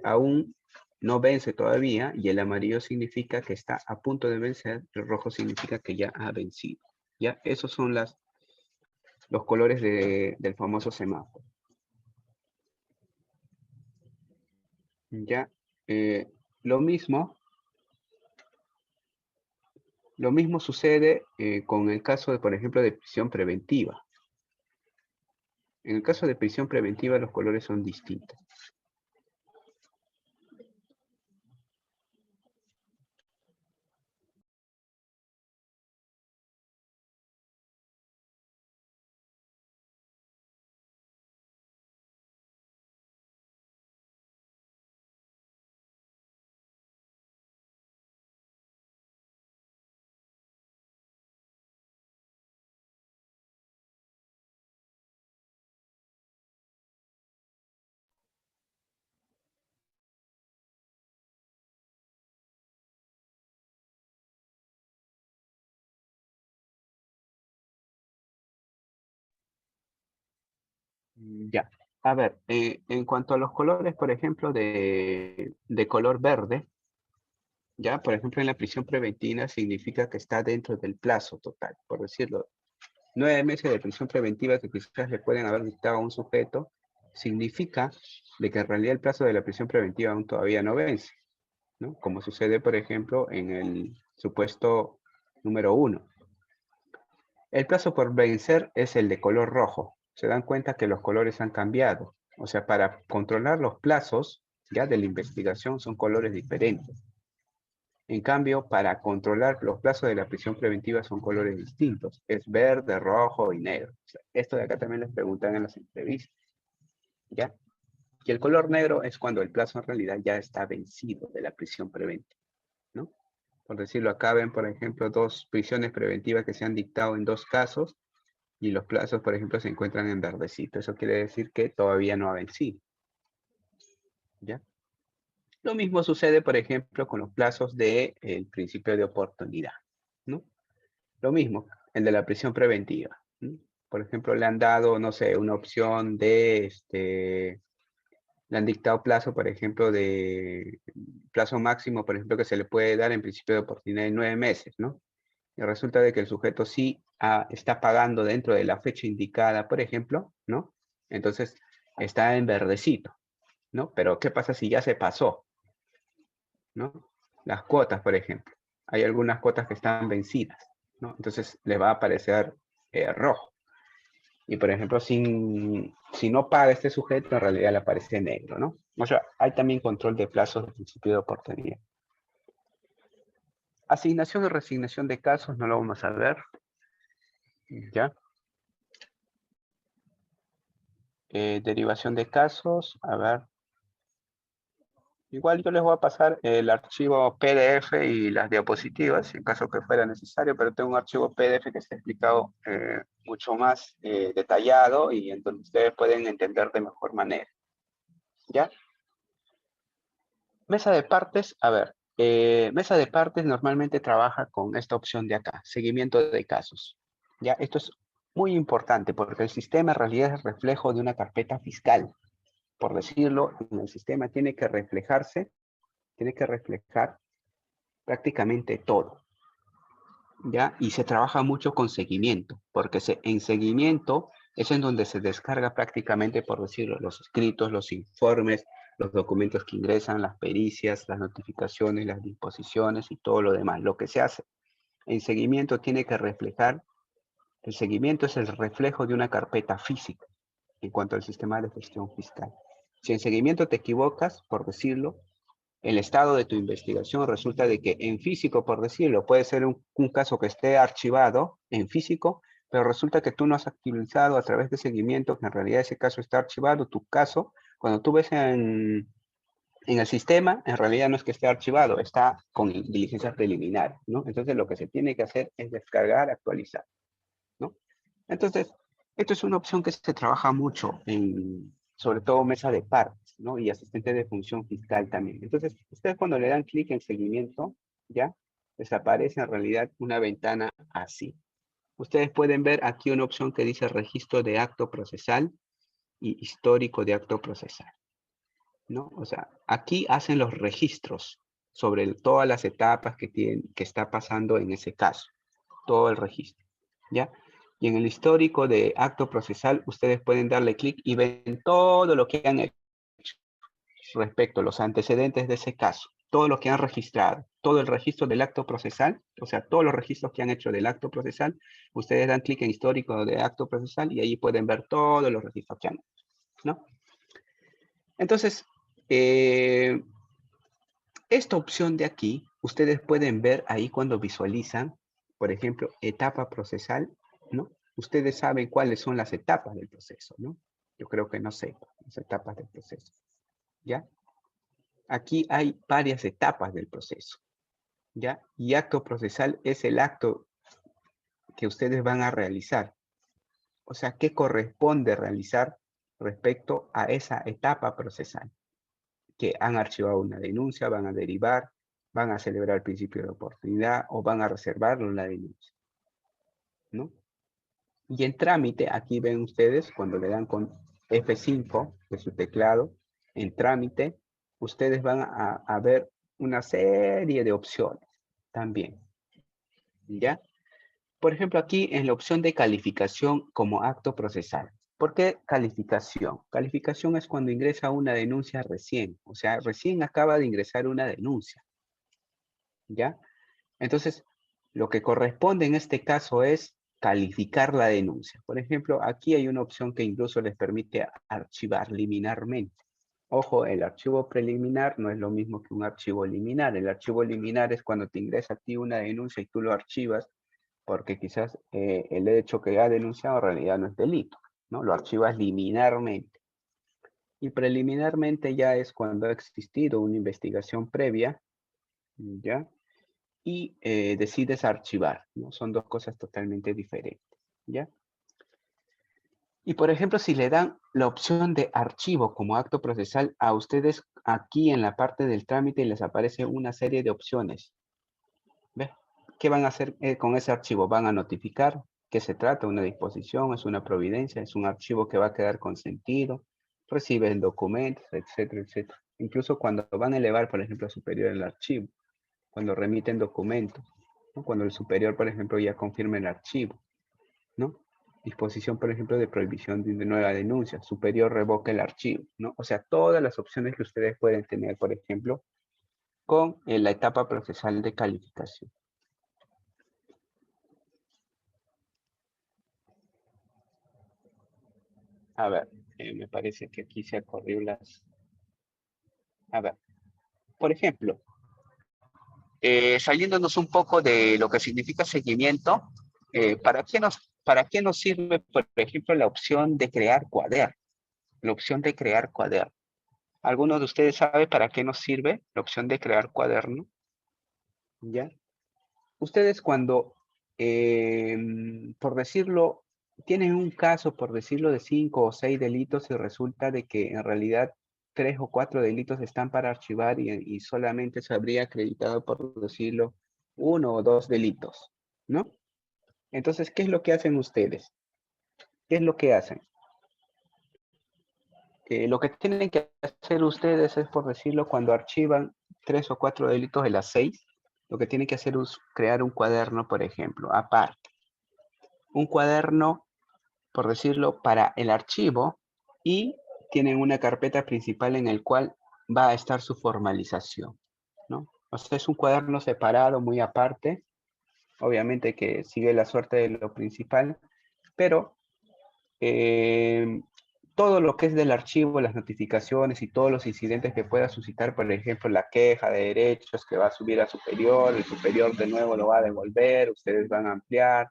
aún no vence todavía y el amarillo significa que está a punto de vencer, el rojo significa que ya ha vencido. ¿Ya? Esos son los colores del famoso semáforo. ¿Ya? Eh, lo mismo sucede con el caso, de, por ejemplo, de prisión preventiva. En el caso de prisión preventiva los colores son distintos. Ya. A ver, en cuanto a los colores, por ejemplo, de color verde, ya, por ejemplo, en la prisión preventiva significa que está dentro del plazo total, por decirlo. 9 meses de prisión preventiva que quizás le pueden haber dictado a un sujeto, significa de que en realidad el plazo de la prisión preventiva aún todavía no vence, ¿no? Como sucede, por ejemplo, en el supuesto número 1. El plazo por vencer es el de color rojo. Se dan cuenta que los colores han cambiado. O sea, para controlar los plazos ya de la investigación son colores diferentes. En cambio, para controlar los plazos de la prisión preventiva son colores distintos. Es verde, rojo y negro. O sea, esto de acá también les preguntan en las entrevistas. ¿Ya? Y el color negro es cuando el plazo en realidad ya está vencido de la prisión preventiva, ¿no? Por decirlo, acá ven, por ejemplo, 2 prisiones preventivas que se han dictado en 2 casos y los plazos, por ejemplo, se encuentran en verdecito. Eso quiere decir que todavía no ha vencido, ¿ya? Lo mismo sucede, por ejemplo, con los plazos del principio de oportunidad, ¿no? Lo mismo, el de la prisión preventiva, ¿no? Por ejemplo, le han dado, no sé, una opción de, le han dictado plazo, por ejemplo, de plazo máximo, por ejemplo, que se le puede dar en principio de oportunidad en 9 meses, ¿no? Y resulta de que el sujeto sí está pagando dentro de la fecha indicada, por ejemplo, ¿no? Entonces está en verdecito, ¿no? Pero ¿qué pasa si ya se pasó, ¿no? Las cuotas, por ejemplo. Hay algunas cuotas que están vencidas, ¿no? Entonces le va a aparecer rojo. Y por ejemplo, si no paga este sujeto, en realidad le aparece negro, ¿no? O sea, hay también control de plazos de principio de oportunidad. Asignación y resignación de casos, no lo vamos a ver. ¿Ya? Derivación de casos, a ver. Igual yo les voy a pasar el archivo PDF y las diapositivas, en caso que fuera necesario, pero tengo un archivo PDF que está explicado mucho más detallado y entonces ustedes pueden entender de mejor manera. ¿Ya? Mesa de partes, a ver. Mesa de partes normalmente trabaja con esta opción de acá, seguimiento de casos. ¿Ya? Esto es muy importante porque el sistema en realidad es reflejo de una carpeta fiscal. Por decirlo, en el sistema tiene que reflejar prácticamente todo, ¿ya? Y se trabaja mucho con seguimiento, porque en seguimiento es en donde se descarga prácticamente, por decirlo, los escritos, los informes, los documentos que ingresan, las pericias, las notificaciones, las disposiciones y todo lo demás. Lo que se hace en seguimiento tiene que reflejar, el seguimiento es el reflejo de una carpeta física en cuanto al sistema de gestión fiscal. Si en seguimiento te equivocas, por decirlo, el estado de tu investigación resulta de que en físico, por decirlo, puede ser un caso que esté archivado en físico, pero resulta que tú no has actualizado a través de seguimiento que en realidad ese caso está archivado. Tu caso, cuando tú ves en el sistema, en realidad no es que esté archivado, está con diligencia preliminar, ¿no? Entonces lo que se tiene que hacer es descargar, actualizar, ¿no? Entonces, esto es una opción que se trabaja mucho en, sobre todo mesa de partes, ¿no? Y asistente de función fiscal también. Entonces, ustedes cuando le dan clic en seguimiento, ¿ya? Les aparece en realidad una ventana así. Ustedes pueden ver aquí una opción que dice registro de acto procesal y histórico de acto procesal, ¿no? O sea, aquí hacen los registros sobre todas las etapas que está pasando en ese caso, todo el registro, ¿ya? Y en el histórico de acto procesal, ustedes pueden darle clic y ven todo lo que han hecho respecto a los antecedentes de ese caso, todo lo que han registrado, todo el registro del acto procesal, o sea, todos los registros que han hecho del acto procesal, ustedes dan clic en histórico de acto procesal y ahí pueden ver todos los registros que han hecho, ¿no? Entonces, esta opción de aquí, ustedes pueden ver ahí cuando visualizan, por ejemplo, etapa procesal, ¿no? Ustedes saben cuáles son las etapas del proceso, ¿no? Yo creo que no sé las etapas del proceso, ¿ya? Aquí hay varias etapas del proceso, ¿ya? Y acto procesal es el acto que ustedes van a realizar. O sea, ¿qué corresponde realizar respecto a esa etapa procesal? Que han archivado una denuncia, van a derivar, van a celebrar el principio de oportunidad o van a reservarlo en la denuncia, ¿no? Y en trámite, aquí ven ustedes, cuando le dan con F5 de su teclado, en trámite, ustedes van a ver una serie de opciones también, ¿ya? Por ejemplo, aquí en la opción de calificación como acto procesal. ¿Por qué calificación? Calificación es cuando ingresa una denuncia recién, o sea, recién acaba de ingresar una denuncia, ¿ya? Entonces, lo que corresponde en este caso es calificar la denuncia. Por ejemplo, aquí hay una opción que incluso les permite archivar liminarmente. Ojo, el archivo preliminar no es lo mismo que un archivo liminar. El archivo liminar es cuando te ingresa a ti una denuncia y tú lo archivas porque quizás el hecho que ha denunciado en realidad no es delito, ¿no? Lo archivas liminarmente. Y preliminarmente ya es cuando ha existido una investigación previa, ¿ya? Y decides archivar, ¿no? Son dos cosas totalmente diferentes, ¿ya? Y por ejemplo, si le dan la opción de archivo como acto procesal, a ustedes aquí en la parte del trámite les aparece una serie de opciones. ¿Ves? ¿Qué van a hacer con ese archivo? Van a notificar que se trata de una disposición, es una providencia, es un archivo que va a quedar consentido, reciben documentos, etcétera, etcétera. Incluso cuando van a elevar, por ejemplo, a superior el archivo, cuando remiten documentos, ¿no? Cuando el superior, por ejemplo, ya confirma el archivo. ¿no? Disposición, por ejemplo, de prohibición de nueva denuncia. Superior revoca el archivo, ¿no? O sea, todas las opciones que ustedes pueden tener, por ejemplo, con la etapa procesal de calificación. A ver, me parece que aquí se ha corrido las... A ver, por ejemplo, saliéndonos un poco de lo que significa seguimiento, para qué nos sirve, por ejemplo, la opción de crear cuaderno? La opción de crear cuaderno. ¿Alguno de ustedes sabe para qué nos sirve la opción de crear cuaderno? ¿Ya? Ustedes cuando, por decirlo, tienen un caso, por decirlo, de 5 o 6 delitos y resulta de que en realidad 3 o 4 delitos están para archivar y solamente se habría acreditado, por decirlo, 1 o 2 delitos, ¿no? Entonces, ¿qué es lo que hacen ustedes? ¿Qué es lo que hacen? Lo que tienen que hacer ustedes es, por decirlo, cuando archivan 3 o 4 delitos de las 6, lo que tienen que hacer es crear un cuaderno, por ejemplo, aparte. Un cuaderno, por decirlo, para el archivo y tienen una carpeta principal en el cual va a estar su formalización, ¿no? O sea, es un cuaderno separado, muy aparte, obviamente que sigue la suerte de lo principal, pero eh, todo lo que es del archivo, las notificaciones y todos los incidentes que pueda suscitar, por ejemplo, la queja de derechos que va a subir a superior, el superior de nuevo lo va a devolver, ustedes van a ampliar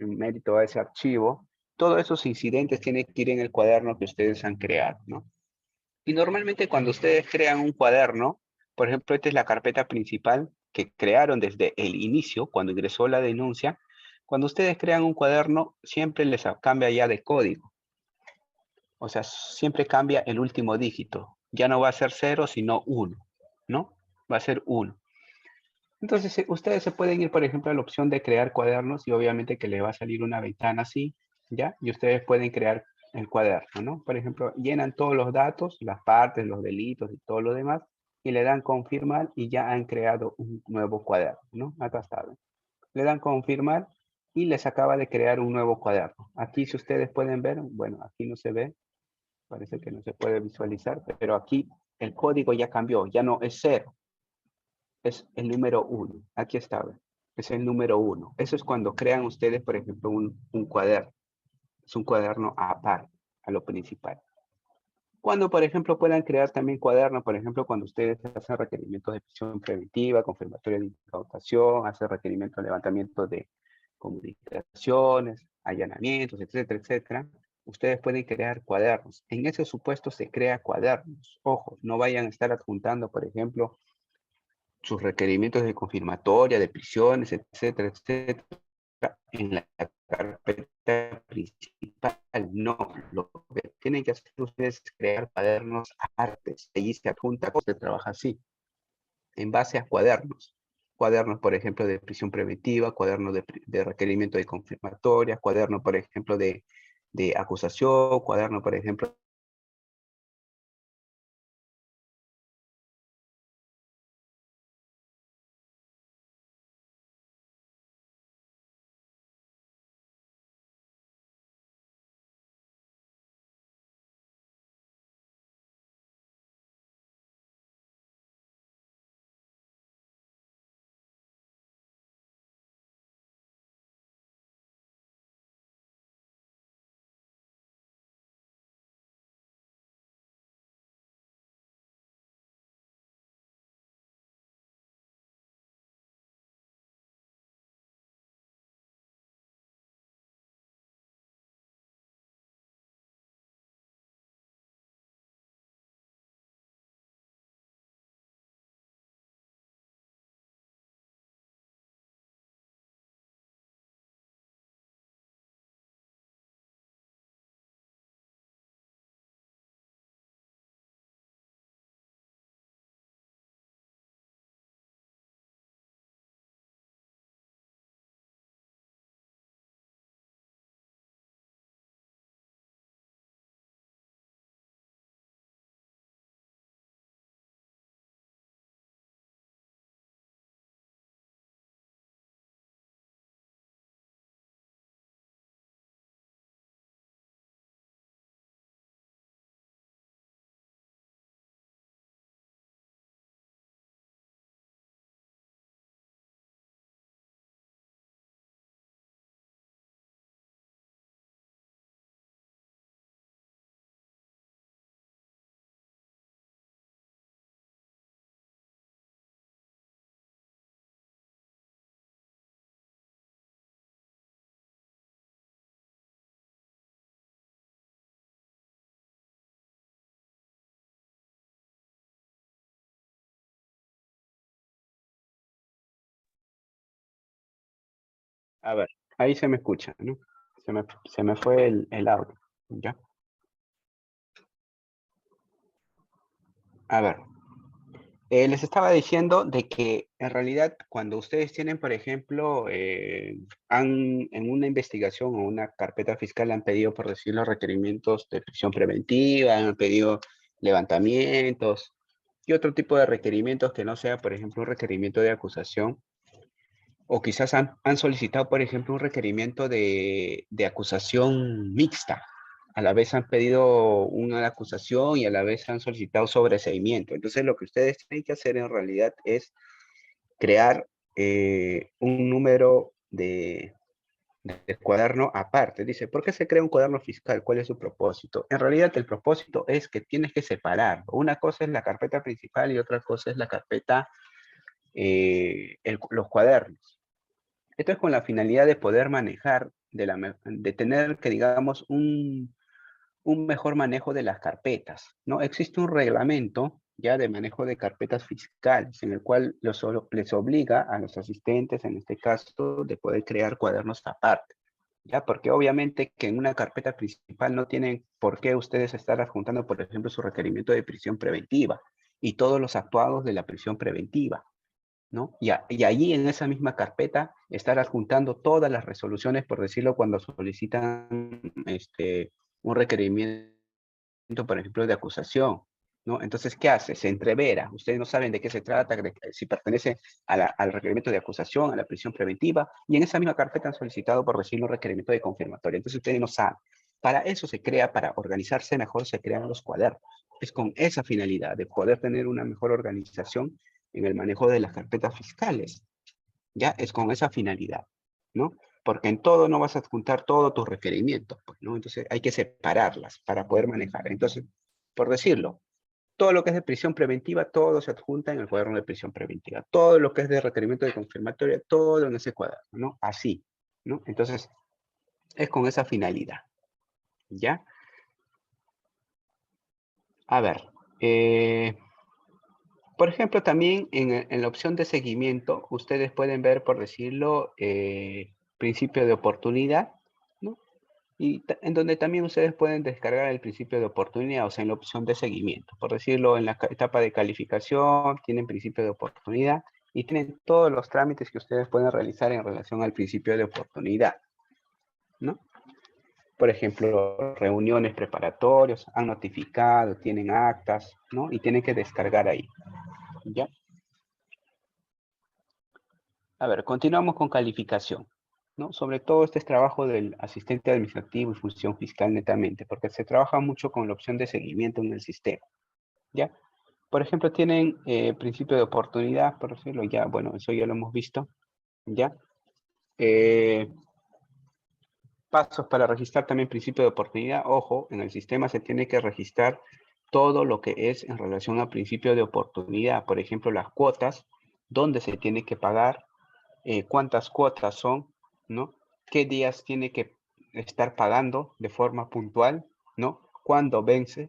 un mérito a ese archivo, todos esos incidentes tienen que ir en el cuaderno que ustedes han creado, ¿no? Y normalmente cuando ustedes crean un cuaderno, por ejemplo, esta es la carpeta principal que crearon desde el inicio, cuando ingresó la denuncia, cuando ustedes crean un cuaderno, siempre les cambia ya de código. O sea, siempre cambia el último dígito. Ya no va a ser 0, sino 1, ¿no? Va a ser 1. Entonces, ustedes se pueden ir, por ejemplo, a la opción de crear cuadernos y obviamente que le va a salir una ventana así, ¿ya? Y ustedes pueden crear el cuaderno, ¿no? Por ejemplo, llenan todos los datos, las partes, los delitos y todo lo demás, y le dan confirmar y ya han creado un nuevo cuaderno, ¿no? Acá está, ¿ven? Le dan confirmar y les acaba de crear un nuevo cuaderno. Aquí, si ustedes pueden ver, bueno, aquí no se ve, parece que no se puede visualizar, pero aquí el código ya cambió, ya no es 0, es el número 1. Aquí está, ¿ve? Es el número 1. Eso es cuando crean ustedes, por ejemplo, un cuaderno. Es un cuaderno aparte a lo principal. Cuando, por ejemplo, puedan crear también cuadernos, por ejemplo, cuando ustedes hacen requerimientos de prisión preventiva, confirmatoria de incautación, hacen requerimientos de levantamiento de comunicaciones, allanamientos, etcétera, etcétera, ustedes pueden crear cuadernos. En ese supuesto se crea cuadernos. Ojo, no vayan a estar adjuntando, por ejemplo, sus requerimientos de confirmatoria, de prisiones, etcétera, etcétera, en la carpeta principal. No, lo que tienen que hacer ustedes es crear cuadernos artes. Allí se adjunta, se trabaja así, en base a cuadernos. Cuadernos, por ejemplo, de prisión preventiva, cuadernos de requerimiento de confirmatoria, cuaderno, por ejemplo, de acusación, cuaderno, por ejemplo, A ver, ahí se me escucha, ¿no? Se me fue el audio, ¿ya? A ver, les estaba diciendo de que en realidad cuando ustedes tienen, por ejemplo, en una investigación o una carpeta fiscal han pedido, por decirlo, requerimientos de prisión preventiva, han pedido levantamientos y otro tipo de requerimientos que no sea, por ejemplo, un requerimiento de acusación, o quizás han solicitado, por ejemplo, un requerimiento de acusación mixta. A la vez han pedido una acusación y a la vez han solicitado sobreseimiento. Entonces, lo que ustedes tienen que hacer en realidad es crear un número de cuaderno aparte. Dice, ¿por qué se crea un cuaderno fiscal? ¿Cuál es su propósito? En realidad, el propósito es que tienes que separar. Una cosa es la carpeta principal y otra cosa es la carpeta, los cuadernos. Esto es con la finalidad de poder manejar, de tener que, digamos, un mejor manejo de las carpetas, ¿no? Existe un reglamento ya de manejo de carpetas fiscales en el cual les obliga a los asistentes, en este caso, de poder crear cuadernos aparte, ¿ya? Porque obviamente que en una carpeta principal no tienen por qué ustedes estar adjuntando, por ejemplo, su requerimiento de prisión preventiva y todos los actuados de la prisión preventiva, ¿no? Y allí en esa misma carpeta estar adjuntando todas las resoluciones, por decirlo, cuando solicitan un requerimiento, por ejemplo, de acusación, ¿no? Entonces, ¿qué hace? Se entrevera. Ustedes no saben de qué se trata, si pertenece al requerimiento de acusación, a la prisión preventiva, y en esa misma carpeta han solicitado, por decirlo, un requerimiento de confirmatoria. Entonces, ustedes no saben. Para eso se crea, para organizarse mejor, se crean los cuadernos. Es con esa finalidad de poder tener una mejor organización en el manejo de las carpetas fiscales. Ya es con esa finalidad, ¿no? Porque en todo no vas a adjuntar todos tus requerimientos, pues, ¿no? Entonces hay que separarlas para poder manejar. Entonces, por decirlo, todo lo que es de prisión preventiva, todo se adjunta en el cuaderno de prisión preventiva. Todo lo que es de requerimiento de confirmatoria, todo en ese cuaderno, ¿no? Así, ¿no? Entonces, es con esa finalidad, ¿ya? A ver, por ejemplo, también en la opción de seguimiento, ustedes pueden ver, por decirlo, principio de oportunidad, ¿no? Y en donde también ustedes pueden descargar el principio de oportunidad, o sea, en la opción de seguimiento. Por decirlo, en la etapa de calificación, tienen principio de oportunidad y tienen todos los trámites que ustedes pueden realizar en relación al principio de oportunidad, ¿no? Por ejemplo, reuniones preparatorias, han notificado, tienen actas, ¿no? Y tienen que descargar ahí, ¿ya? A ver, continuamos con calificación, ¿no? Sobre todo este es trabajo del asistente administrativo y función fiscal netamente, porque se trabaja mucho con la opción de seguimiento en el sistema, ¿ya? Por ejemplo, tienen principio de oportunidad, por decirlo ya, bueno, eso ya lo hemos visto, ¿ya? Eh, pasos para registrar también principio de oportunidad. Ojo, en el sistema se tiene que registrar todo lo que es en relación al principio de oportunidad. Por ejemplo, las cuotas, dónde se tiene que pagar, cuántas cuotas son, ¿no? ¿Qué días tiene que estar pagando de forma puntual, ¿no? ¿Cuándo vence?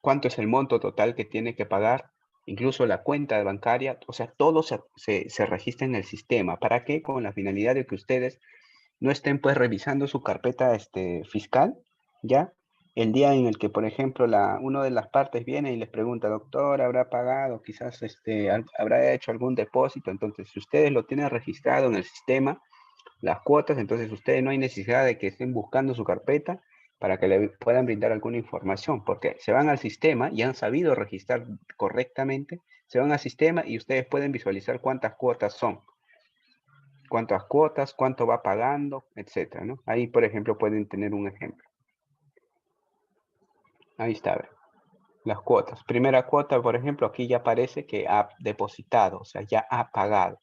¿Cuánto es el monto total que tiene que pagar? Incluso la cuenta bancaria, o sea, todo se registra en el sistema. ¿Para qué? Con la finalidad de que ustedes no estén pues revisando su carpeta fiscal, ¿ya? El día en el que, por ejemplo, una de las partes viene y les pregunta, doctor, ¿habrá pagado? Quizás habrá hecho algún depósito. Entonces, si ustedes lo tienen registrado en el sistema, las cuotas, entonces ustedes no hay necesidad de que estén buscando su carpeta para que le puedan brindar alguna información, porque se van al sistema y han sabido registrar correctamente, se van al sistema y ustedes pueden visualizar cuántas cuotas son, cuántas cuotas, cuánto va pagando, etcétera, ¿no? Ahí, por ejemplo, pueden tener un ejemplo. Ahí está, a ver, las cuotas. Primera cuota, por ejemplo, aquí ya aparece que ha depositado, o sea, ya ha pagado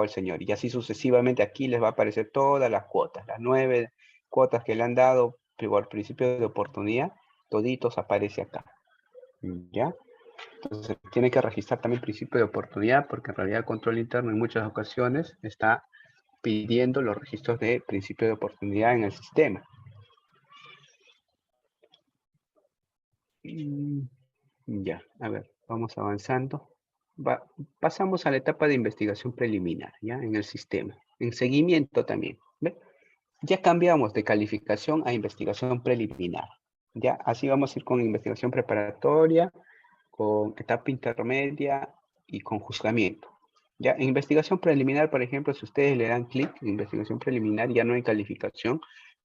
el señor. Y así sucesivamente aquí les va a aparecer todas las cuotas, las 9 cuotas que le han dado por principio de oportunidad, toditos aparece acá, ¿ya? Entonces tiene que registrar también principio de oportunidad porque en realidad el control interno en muchas ocasiones está pidiendo los registros de principio de oportunidad en el sistema. Ya, a ver, vamos avanzando. pasamos a la etapa de investigación preliminar, ¿ya? En el sistema. En seguimiento también, ¿ve? Ya cambiamos de calificación a investigación preliminar, ¿ya? Así vamos a ir con investigación preparatoria, con etapa intermedia y con juzgamiento. Ya, en investigación preliminar, por ejemplo, si ustedes le dan clic en investigación preliminar, ya no hay calificación,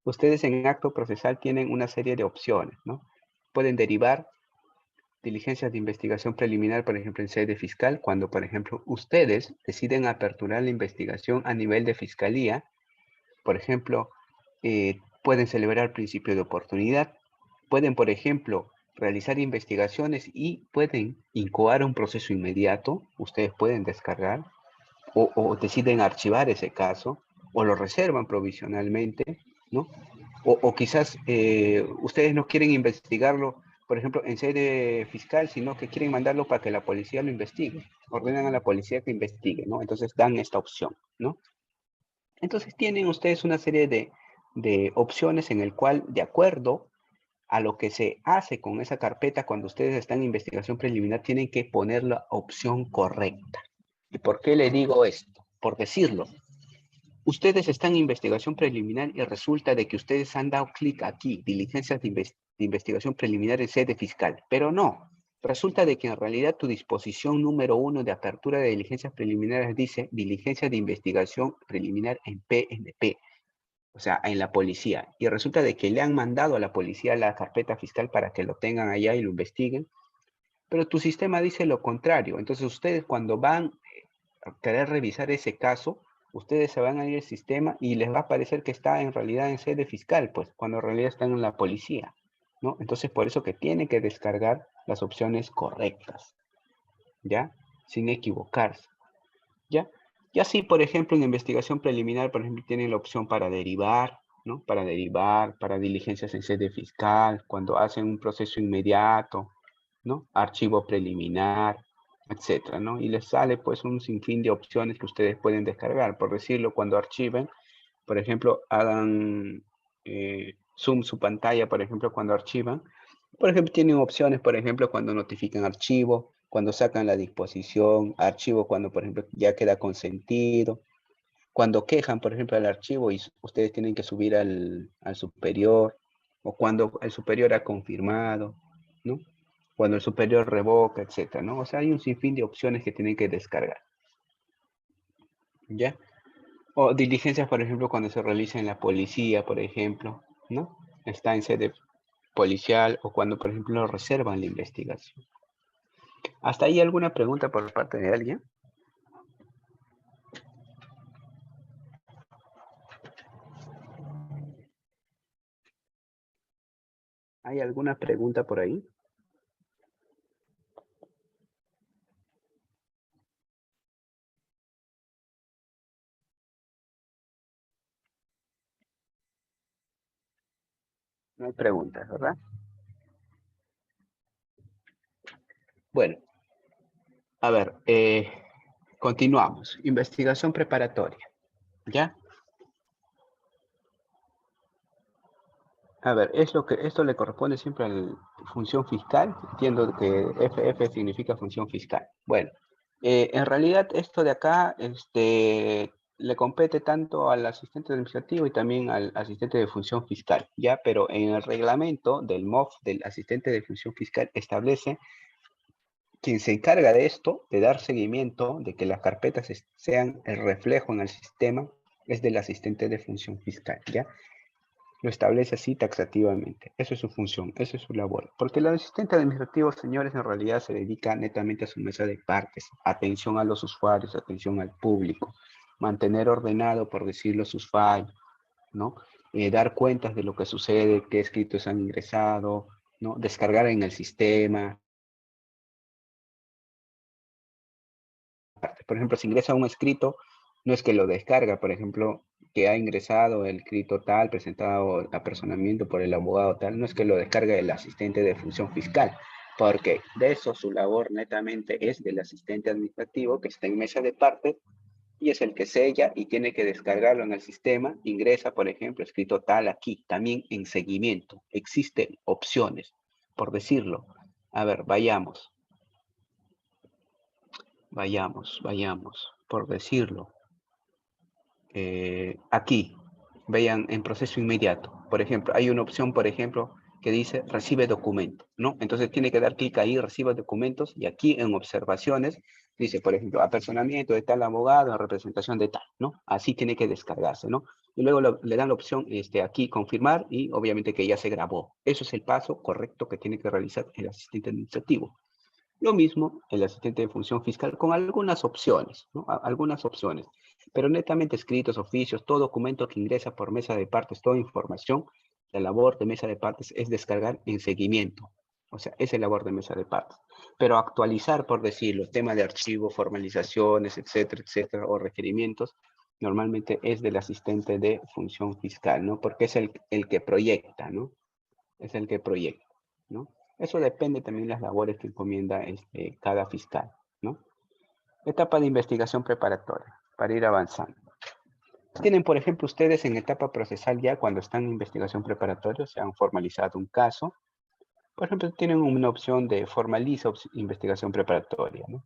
ustedes en acto procesal tienen una serie de opciones, ¿no? Pueden derivar diligencias de investigación preliminar, por ejemplo, en sede fiscal, cuando, por ejemplo, ustedes deciden aperturar la investigación a nivel de fiscalía, por ejemplo, pueden celebrar principio de oportunidad, pueden, por ejemplo, realizar investigaciones y pueden incoar un proceso inmediato, ustedes pueden descargar, o deciden archivar ese caso, o lo reservan provisionalmente, ¿no? O quizás ustedes no quieren investigarlo, por ejemplo, en sede fiscal, sino que quieren mandarlo para que la policía lo investigue. Ordenan a la policía que investigue, ¿no? Entonces dan esta opción, ¿no? Entonces tienen ustedes una serie de opciones en el cual, de acuerdo a lo que se hace con esa carpeta cuando ustedes están en investigación preliminar, tienen que poner la opción correcta. ¿Y por qué le digo esto? Por decirlo. Ustedes están en investigación preliminar y resulta de que ustedes han dado clic aquí, diligencias de investigación preliminar en sede fiscal, pero no. Resulta de que en realidad tu disposición número 1 de apertura de diligencias preliminares dice diligencia de investigación preliminar en PNP, o sea, en la policía. Y resulta de que le han mandado a la policía la carpeta fiscal para que lo tengan allá y lo investiguen, pero tu sistema dice lo contrario. Entonces ustedes cuando van a querer revisar ese caso, ustedes se van a ir al sistema y les va a parecer que está en realidad en sede fiscal, pues cuando en realidad están en la policía, ¿no? Entonces por eso que tienen que descargar las opciones correctas, ¿ya? Sin equivocarse, ¿ya? Y así, por ejemplo, en investigación preliminar, por ejemplo, tienen la opción para derivar, ¿no? Para derivar, para diligencias en sede fiscal, cuando hacen un proceso inmediato, ¿no? Archivo preliminar, etcétera, ¿no? Y les sale pues un sinfín de opciones que ustedes pueden descargar. Por decirlo, cuando archiven, por ejemplo, hagan zoom su pantalla, por ejemplo, cuando archivan. Por ejemplo, tienen opciones, por ejemplo, cuando notifican archivo, cuando sacan la disposición, archivo cuando, por ejemplo, ya queda consentido, cuando quejan, por ejemplo, al archivo y ustedes tienen que subir al superior, o cuando el superior ha confirmado, ¿no? Cuando el superior revoca, etcétera, ¿no? O sea, hay un sinfín de opciones que tienen que descargar, ¿ya? O diligencias, por ejemplo, cuando se realiza en la policía, por ejemplo, ¿no? Está en sede policial o cuando, por ejemplo, reservan la investigación. ¿Hasta ahí alguna pregunta por parte de alguien? ¿Hay alguna pregunta por ahí? No hay preguntas, ¿verdad? Bueno, a ver, continuamos. Investigación preparatoria, ¿ya? A ver, esto le corresponde siempre a la función fiscal. Entiendo que FF significa función fiscal. Bueno, en realidad esto de acá le compete tanto al asistente administrativo y también al asistente de función fiscal, ¿ya? Pero en el reglamento del MOF, del asistente de función fiscal, establece quien se encarga de esto, de dar seguimiento, de que las carpetas sean el reflejo en el sistema, es del asistente de función fiscal, ¿ya? Lo establece así taxativamente. Eso es su función, eso es su labor. Porque el asistente administrativo, señores, en realidad se dedica netamente a su mesa de partes, atención a los usuarios, atención al público, mantener ordenado, por decirlo, sus files, ¿no? Dar cuentas de lo que sucede, qué escritos han ingresado, ¿no? Descargar en el sistema. Por ejemplo, si ingresa un escrito, no es que lo descarga, por ejemplo, que ha ingresado el escrito tal, presentado apersonamiento por el abogado tal, no es que lo descargue el asistente de función fiscal, porque de eso su labor netamente es del asistente administrativo que está en mesa de parte y es el que sella y tiene que descargarlo en el sistema, ingresa, por ejemplo, escrito tal aquí, también en seguimiento. Existen opciones, por decirlo. A ver, vayamos. vayamos, por decirlo. Aquí, vean en proceso inmediato. Por ejemplo, hay una opción, por ejemplo, que dice recibe documento, ¿no? Entonces tiene que dar clic ahí, recibe documentos, y aquí en observaciones dice, por ejemplo, apersonamiento de tal abogado en representación de tal, ¿no? Así tiene que descargarse, ¿no? Y luego le dan la opción aquí, confirmar, y obviamente que ya se grabó. Eso es el paso correcto que tiene que realizar el asistente administrativo. Lo mismo el asistente de función fiscal con algunas opciones, ¿no? Algunas opciones, pero netamente escritos, oficios, todo documento que ingresa por mesa de partes, toda información, la labor de mesa de partes es descargar en seguimiento. O sea, es la labor de mesa de partes. Pero actualizar, por decirlo, tema de archivo, formalizaciones, etcétera, etcétera, o requerimientos, normalmente es del asistente de función fiscal, ¿no? Porque es el que proyecta, ¿no? Es el que proyecta, ¿no? Eso depende también de las labores que encomienda cada fiscal, ¿no? Etapa de investigación preparatoria, para ir avanzando. Tienen, por ejemplo, ustedes en etapa procesal ya cuando están en investigación preparatoria, se han formalizado un caso. Por ejemplo, tienen una opción de formaliza investigación preparatoria, ¿no?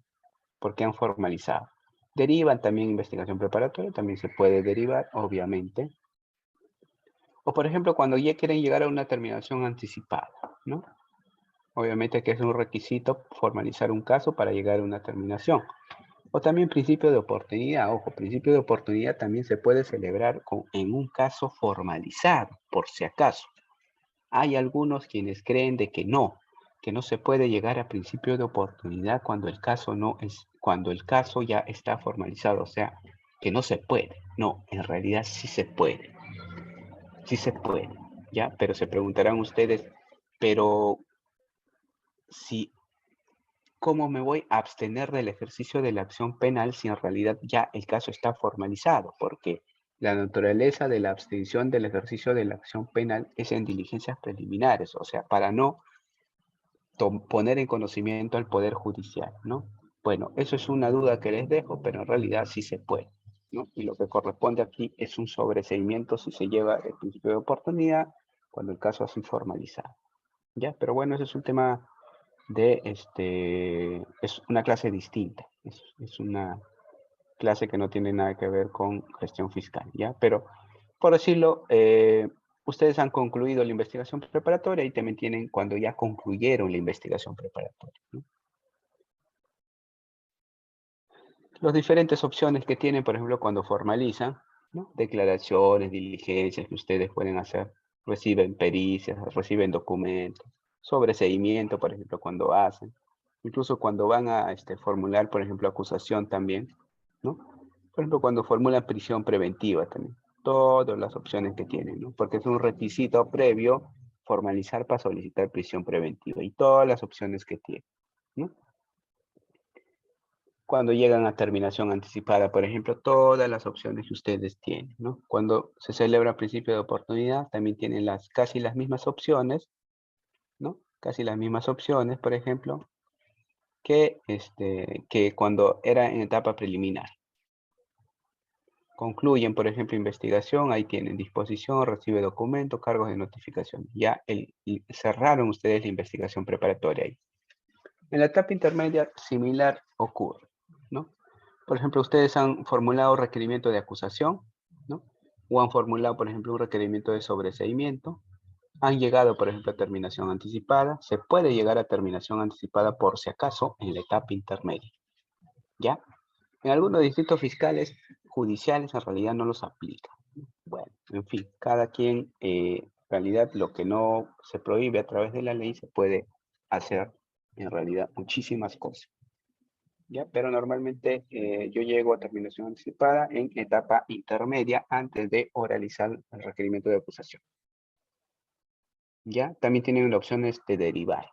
Porque han formalizado. Derivan también investigación preparatoria, también se puede derivar, obviamente. O, por ejemplo, cuando ya quieren llegar a una terminación anticipada, ¿no? Obviamente que es un requisito formalizar un caso para llegar a una terminación. O también principio de oportunidad. Ojo, principio de oportunidad también se puede celebrar en un caso formalizado, por si acaso. Hay algunos quienes creen de que no se puede llegar a principio de oportunidad cuando el caso cuando el caso ya está formalizado. O sea, que no se puede. No, en realidad sí se puede. Sí se puede, ¿ya? Pero se preguntarán ustedes, pero si ¿cómo me voy a abstener del ejercicio de la acción penal si en realidad ya el caso está formalizado? Porque la naturaleza de la abstención del ejercicio de la acción penal es en diligencias preliminares, o sea, para no poner en conocimiento al Poder Judicial, ¿no? Bueno, eso es una duda que les dejo, pero en realidad sí se puede, ¿no? Y lo que corresponde aquí es un sobreseimiento si se lleva el principio de oportunidad cuando el caso ha sido formalizado, ¿ya? Pero bueno, ese es un tema es una clase distinta, es una clase que no tiene nada que ver con gestión fiscal, ¿ya? Pero, por decirlo, ustedes han concluido la investigación preparatoria y también tienen cuando ya concluyeron la investigación preparatoria, ¿no? Las diferentes opciones que tienen, por ejemplo, cuando formalizan, ¿no? Declaraciones, diligencias que ustedes pueden hacer, reciben pericias, reciben documentos, sobreseimiento, por ejemplo, cuando hacen, incluso cuando van a formular, por ejemplo, acusación también, ¿no? Por ejemplo, cuando formulan prisión preventiva también, todas las opciones que tienen, ¿no? Porque es un requisito previo formalizar para solicitar prisión preventiva y todas las opciones que tienen, ¿no? Cuando llegan a terminación anticipada, por ejemplo, todas las opciones que ustedes tienen, ¿no? Cuando se celebra principio de oportunidad, también tienen casi las mismas opciones, ¿no? Casi las mismas opciones, por ejemplo, que cuando era en etapa preliminar. Concluyen, por ejemplo, investigación, ahí tienen disposición, recibe documento, cargos de notificación. Ya cerraron ustedes la investigación preparatoria ahí. En la etapa intermedia, similar ocurre, ¿no? Por ejemplo, ustedes han formulado requerimiento de acusación, ¿no? O han formulado, por ejemplo, un requerimiento de sobreseimiento. Han llegado, por ejemplo, a terminación anticipada. Se puede llegar a terminación anticipada por si acaso en la etapa intermedia, ¿ya? En algunos distritos fiscales judiciales en realidad no los aplican. Bueno, en fin, cada quien, en realidad lo que no se prohíbe a través de la ley se puede hacer en realidad muchísimas cosas. ¿Ya? Pero normalmente yo llego a terminación anticipada en etapa intermedia antes de oralizar el requerimiento de acusación. ¿Ya? También tienen la opción de derivar,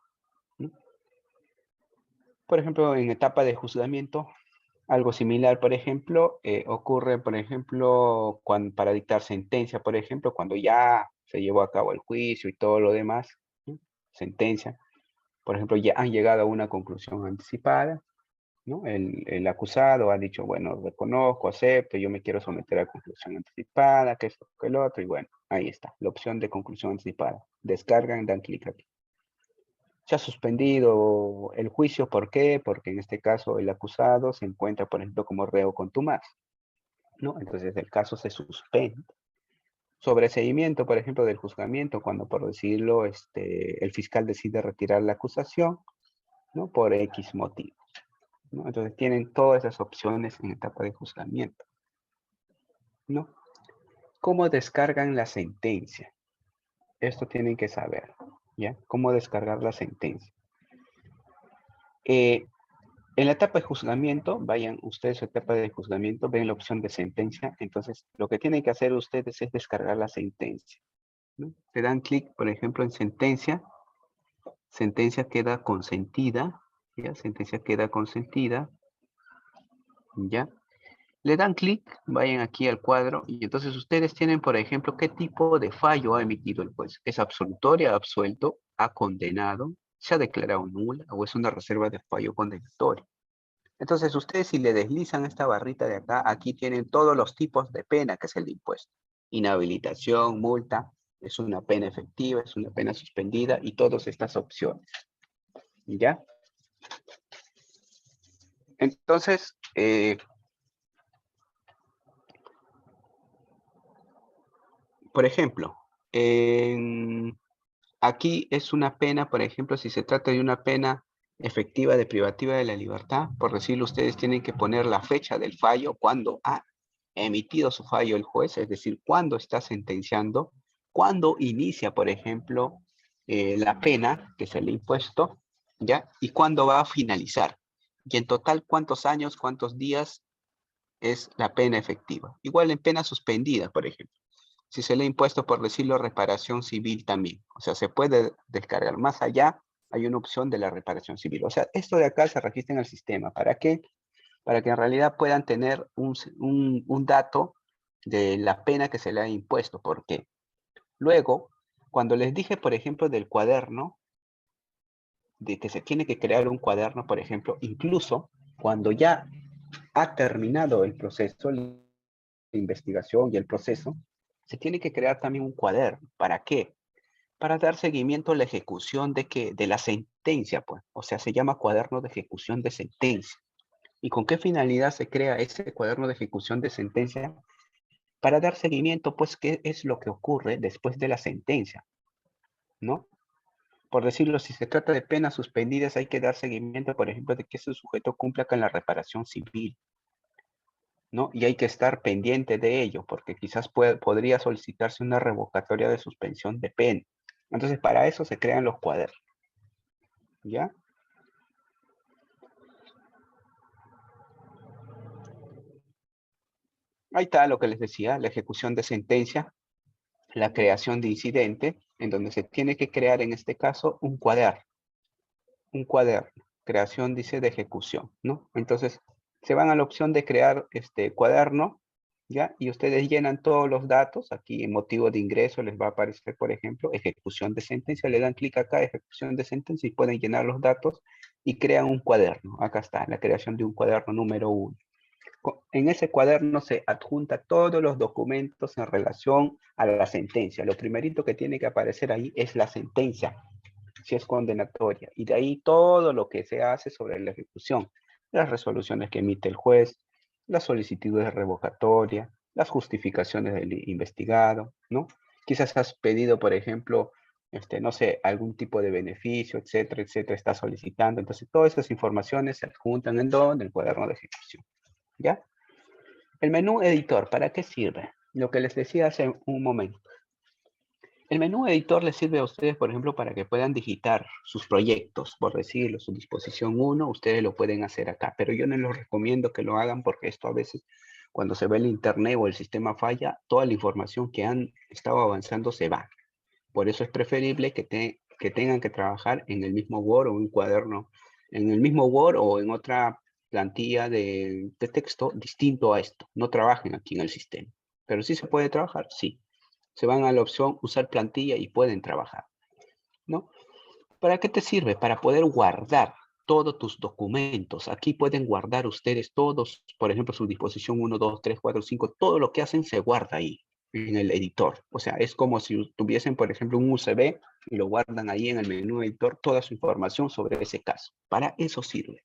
¿no? Por ejemplo, en etapa de juzgamiento, algo similar, por ejemplo, ocurre, por ejemplo, para dictar sentencia, por ejemplo, cuando ya se llevó a cabo el juicio y todo lo demás, ¿no? Sentencia, por ejemplo, ya han llegado a una conclusión anticipada, ¿no? El acusado ha dicho, bueno, reconozco, acepto, yo me quiero someter a conclusión anticipada, que esto, que el otro, y bueno, ahí está, la opción de conclusión anticipada. Descargan, dan clic aquí. Se ha suspendido el juicio, ¿por qué? Porque en este caso el acusado se encuentra, por ejemplo, como reo contumaz, ¿no? Entonces el caso se suspende. Sobreseimiento, por ejemplo, del juzgamiento, cuando por decirlo, el fiscal decide retirar la acusación, ¿no? Por X motivo, ¿no? Entonces tienen todas esas opciones en etapa de juzgamiento, ¿no? ¿Cómo descargan la sentencia? Esto tienen que saber, ¿ya? ¿Cómo descargar la sentencia? En la etapa de juzgamiento, vayan ustedes a etapa de juzgamiento, ven la opción de sentencia, entonces lo que tienen que hacer ustedes es descargar la sentencia, ¿no? Le dan clic, por ejemplo, en sentencia, sentencia queda consentida, ¿ya? Sentencia queda consentida, ¿ya? Le dan clic, vayan aquí al cuadro, y entonces ustedes tienen, por ejemplo, qué tipo de fallo ha emitido el juez. ¿Es absolutoria, absuelto, ha condenado, se ha declarado nula o es una reserva de fallo condenatorio? Entonces ustedes si le deslizan esta barrita de acá, aquí tienen todos los tipos de pena que es el impuesto. Inhabilitación, multa, es una pena efectiva, es una pena suspendida y todas estas opciones. ¿Ya? Entonces, por ejemplo, aquí es una pena, por ejemplo, si se trata de una pena efectiva de privativa de la libertad, por decirlo, ustedes tienen que poner la fecha del fallo, cuando ha emitido su fallo el juez, es decir, cuando está sentenciando, cuando inicia, por ejemplo, la pena, que es el impuesto, ¿ya? Y cuándo va a finalizar. Y en total, cuántos años, cuántos días es la pena efectiva. Igual en pena suspendida, por ejemplo. Si se le ha impuesto, por decirlo, reparación civil también. O sea, se puede descargar. Más allá, hay una opción de la reparación civil. O sea, esto de acá se registra en el sistema. ¿Para qué? Para que en realidad puedan tener un dato de la pena que se le ha impuesto. ¿Por qué? Luego, cuando les dije, por ejemplo, del cuaderno, de que se tiene que crear un cuaderno, por ejemplo, incluso cuando ya ha terminado el proceso, la investigación y el proceso, se tiene que crear también un cuaderno. ¿Para qué? Para dar seguimiento a la ejecución de la sentencia, pues. O sea, se llama cuaderno de ejecución de sentencia. ¿Y con qué finalidad se crea ese cuaderno de ejecución de sentencia? Para dar seguimiento, pues, qué es lo que ocurre después de la sentencia, ¿no? Por decirlo, si se trata de penas suspendidas, hay que dar seguimiento, por ejemplo, de que ese sujeto cumpla con la reparación civil, ¿no? Y hay que estar pendiente de ello, porque quizás podría solicitarse una revocatoria de suspensión de pena. Entonces, para eso se crean los cuadernos, ¿ya? Ahí está lo que les decía, la ejecución de sentencia, la creación de incidente, en donde se tiene que crear, en este caso, un cuaderno, creación, dice, de ejecución, ¿no? Entonces, se van a la opción de crear este cuaderno, ¿ya? Y ustedes llenan todos los datos, aquí en motivo de ingreso les va a aparecer, por ejemplo, ejecución de sentencia, le dan clic acá, ejecución de sentencia, y pueden llenar los datos y crean un cuaderno. Acá está, la creación de un cuaderno número 1. En ese cuaderno se adjunta todos los documentos en relación a la sentencia. Lo primerito que tiene que aparecer ahí es la sentencia, si es condenatoria, y de ahí todo lo que se hace sobre la ejecución, las resoluciones que emite el juez, las solicitudes de revocatoria, las justificaciones del investigado, ¿no? Quizás has pedido, por ejemplo, no sé, algún tipo de beneficio, etcétera, etcétera, está solicitando. Entonces, todas esas informaciones se adjuntan en donde, en el cuaderno de ejecución, ¿ya? El menú editor, ¿para qué sirve? Lo que les decía hace un momento. El menú editor les sirve a ustedes, por ejemplo, para que puedan digitar sus proyectos, por decirlo, su disposición 1, ustedes lo pueden hacer acá, pero yo no les recomiendo que lo hagan porque esto a veces, cuando se ve el internet o el sistema falla, toda la información que han estado avanzando se va. Por eso es preferible que tengan que trabajar en el mismo Word o un cuaderno, en el mismo Word o en otra plantilla de texto distinto a esto. No trabajen aquí en el sistema. Pero sí se puede trabajar, sí. Se van a la opción usar plantilla y pueden trabajar, ¿no? ¿Para qué te sirve? Para poder guardar todos tus documentos. Aquí pueden guardar ustedes todos, por ejemplo, su disposición 1, 2, 3, 4, 5, todo lo que hacen se guarda ahí en el editor. O sea, es como si tuviesen, por ejemplo, un USB y lo guardan ahí en el menú editor toda su información sobre ese caso. Para eso sirve,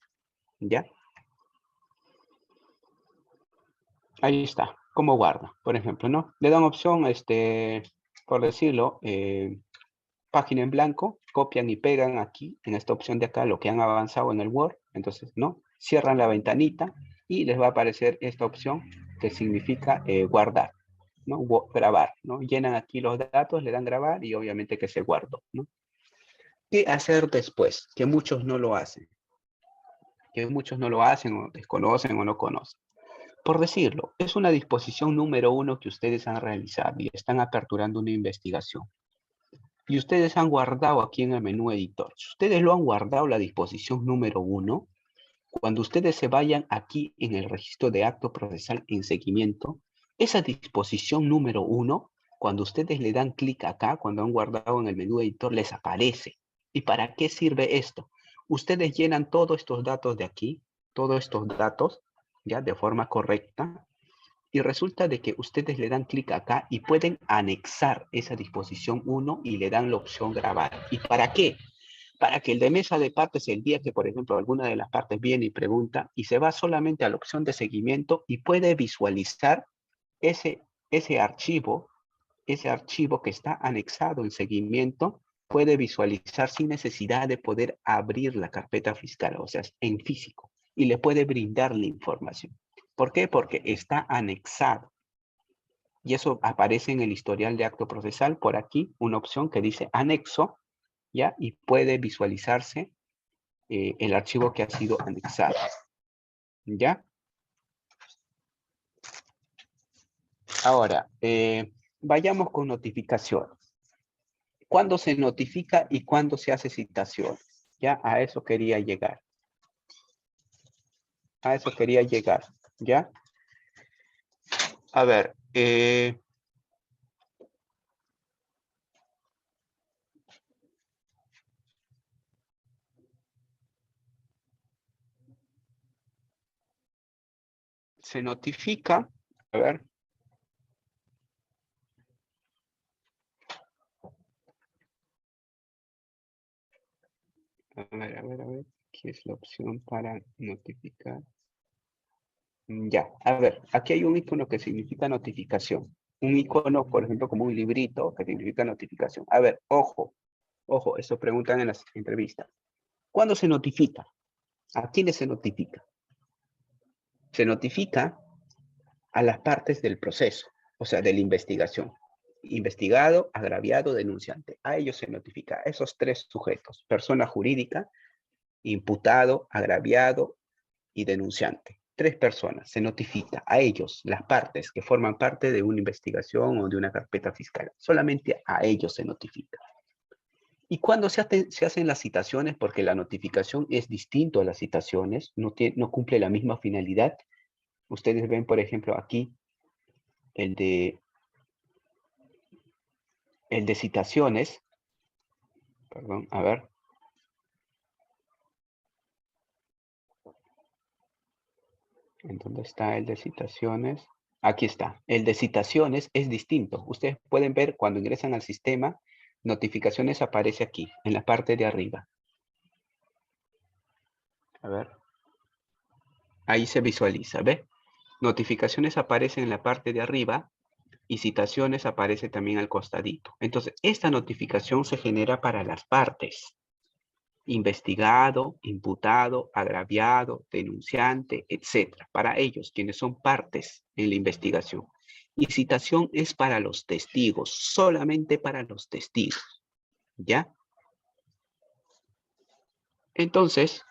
¿ya? Ahí está, ¿cómo guarda? Por ejemplo, ¿no? Le dan opción, por decirlo, página en blanco, copian y pegan aquí, en esta opción de acá, lo que han avanzado en el Word. Entonces, ¿no? Cierran la ventanita y les va a aparecer esta opción que significa guardar, ¿no? Grabar, ¿no? Llenan aquí los datos, le dan grabar y obviamente que se guardó, ¿no? ¿Qué hacer después? Que muchos no lo hacen. Que muchos no lo hacen o desconocen o no conocen. Por decirlo, es una disposición número 1 que ustedes han realizado y están aperturando una investigación. Y ustedes han guardado aquí en el menú editor. Si ustedes lo han guardado la disposición número 1, cuando ustedes se vayan aquí en el registro de acto procesal en seguimiento, esa disposición número 1, cuando ustedes le dan clic acá, cuando han guardado en el menú editor, les aparece. ¿Y para qué sirve esto? Ustedes llenan todos estos datos de aquí, todos estos datos, ya de forma correcta, y resulta de que ustedes le dan clic acá y pueden anexar esa disposición 1 y le dan la opción grabar. ¿Y para qué? Para que el de mesa de partes, el día que, por ejemplo, alguna de las partes viene y pregunta y se va solamente a la opción de seguimiento y puede visualizar ese archivo que está anexado en seguimiento, puede visualizar sin necesidad de poder abrir la carpeta fiscal, o sea, en físico, y le puede brindar la información. ¿Por qué? Porque está anexado. Y eso aparece en el historial de acto procesal, por aquí, una opción que dice anexo, ¿ya? Y puede visualizarse el archivo que ha sido anexado, ¿ya? Ahora, vayamos con notificaciones. ¿Cuándo se notifica y cuándo se hace citación? Ya a eso quería llegar. A eso quería llegar, ¿ya? A ver, se notifica, a ver. A ver, ¿qué es la opción para notificar? Ya, a ver, aquí hay un icono que significa notificación. Un icono, por ejemplo, como un librito que significa notificación. A ver, ojo, ojo, eso preguntan en las entrevistas. ¿Cuándo se notifica? ¿A quiénes se notifica? Se notifica a las partes del proceso, o sea, de la investigación. Investigado, agraviado, denunciante. A ellos se notifica, a esos tres sujetos, persona jurídica, imputado, agraviado y denunciante. Tres personas, se notifica a ellos, las partes que forman parte de una investigación o de una carpeta fiscal. Solamente a ellos se notifica. Y cuando se hacen las citaciones, porque la notificación es distinto a las citaciones, no cumple la misma finalidad. Ustedes ven, por ejemplo, aquí el de citaciones. Perdón, a ver. ¿En dónde está el de citaciones? Aquí está. El de citaciones es distinto. Ustedes pueden ver cuando ingresan al sistema, notificaciones aparece aquí, en la parte de arriba. A ver. Ahí se visualiza, ¿ve? Notificaciones aparecen en la parte de arriba y citaciones aparece también al costadito. Entonces, esta notificación se genera para las partes. Investigado, imputado, agraviado, denunciante, etcétera. Para ellos, quienes son partes en la investigación. Y citación es para los testigos, solamente para los testigos. ¿Ya? Entonces,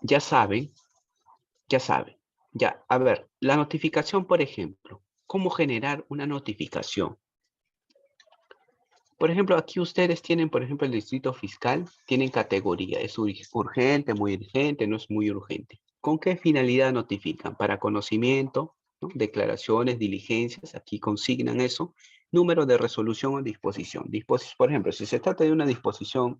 ya saben, ya saben. Ya, a ver, la notificación, por ejemplo. ¿Cómo generar una notificación? Por ejemplo, aquí ustedes tienen, por ejemplo, el distrito fiscal, tienen categoría, es urgente, muy urgente, no es muy urgente. ¿Con qué finalidad notifican? Para conocimiento, ¿no? Declaraciones, diligencias, aquí consignan eso. Número de resolución o disposición. Por ejemplo, si se trata de una disposición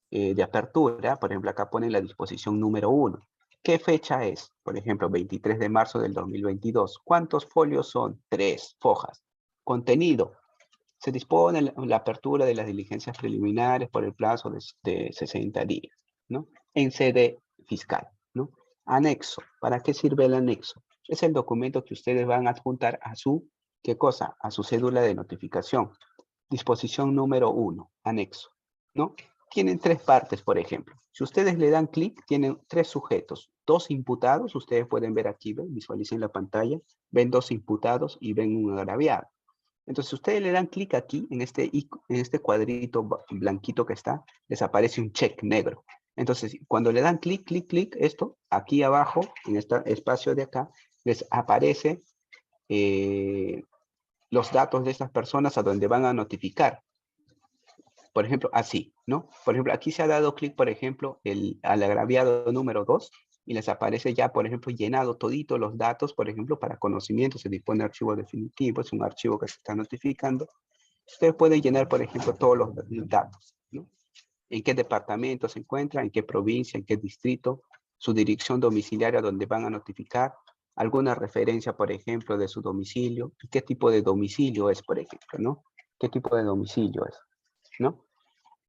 de apertura, por ejemplo, acá ponen la disposición número 1. ¿Qué fecha es? Por ejemplo, 23 de marzo del 2022. ¿Cuántos folios son? 3 fojas. Contenido. Se dispone la apertura de las diligencias preliminares por el plazo de 60 días, ¿no? En sede fiscal, ¿no? Anexo. ¿Para qué sirve el anexo? Es el documento que ustedes van a adjuntar a su, ¿qué cosa? A su cédula de notificación. Disposición número 1, anexo, ¿no? Tienen 3 partes, por ejemplo. Si ustedes le dan clic, tienen 3 sujetos. 2 imputados, ustedes pueden ver aquí, ¿ven? Visualicen la pantalla. Ven 2 imputados y ven un agraviado. Entonces, ustedes le dan clic aquí, en este cuadrito blanquito que está, les aparece un check negro. Entonces, cuando le dan clic, clic, clic, esto, aquí abajo, en este espacio de acá, les aparece los datos de estas personas a donde van a notificar. Por ejemplo, así, ¿no? Por ejemplo, aquí se ha dado clic, por ejemplo, al agraviado número 2 y les aparece ya, por ejemplo, llenado todito los datos, por ejemplo, para conocimiento, se dispone de archivo definitivo, es un archivo que se está notificando. Ustedes pueden llenar, por ejemplo, todos los datos, ¿no? En qué departamento se encuentra, en qué provincia, en qué distrito, su dirección domiciliaria donde van a notificar, alguna referencia, por ejemplo, de su domicilio, y qué tipo de domicilio es, por ejemplo, ¿no? ¿Qué tipo de domicilio es, ¿no?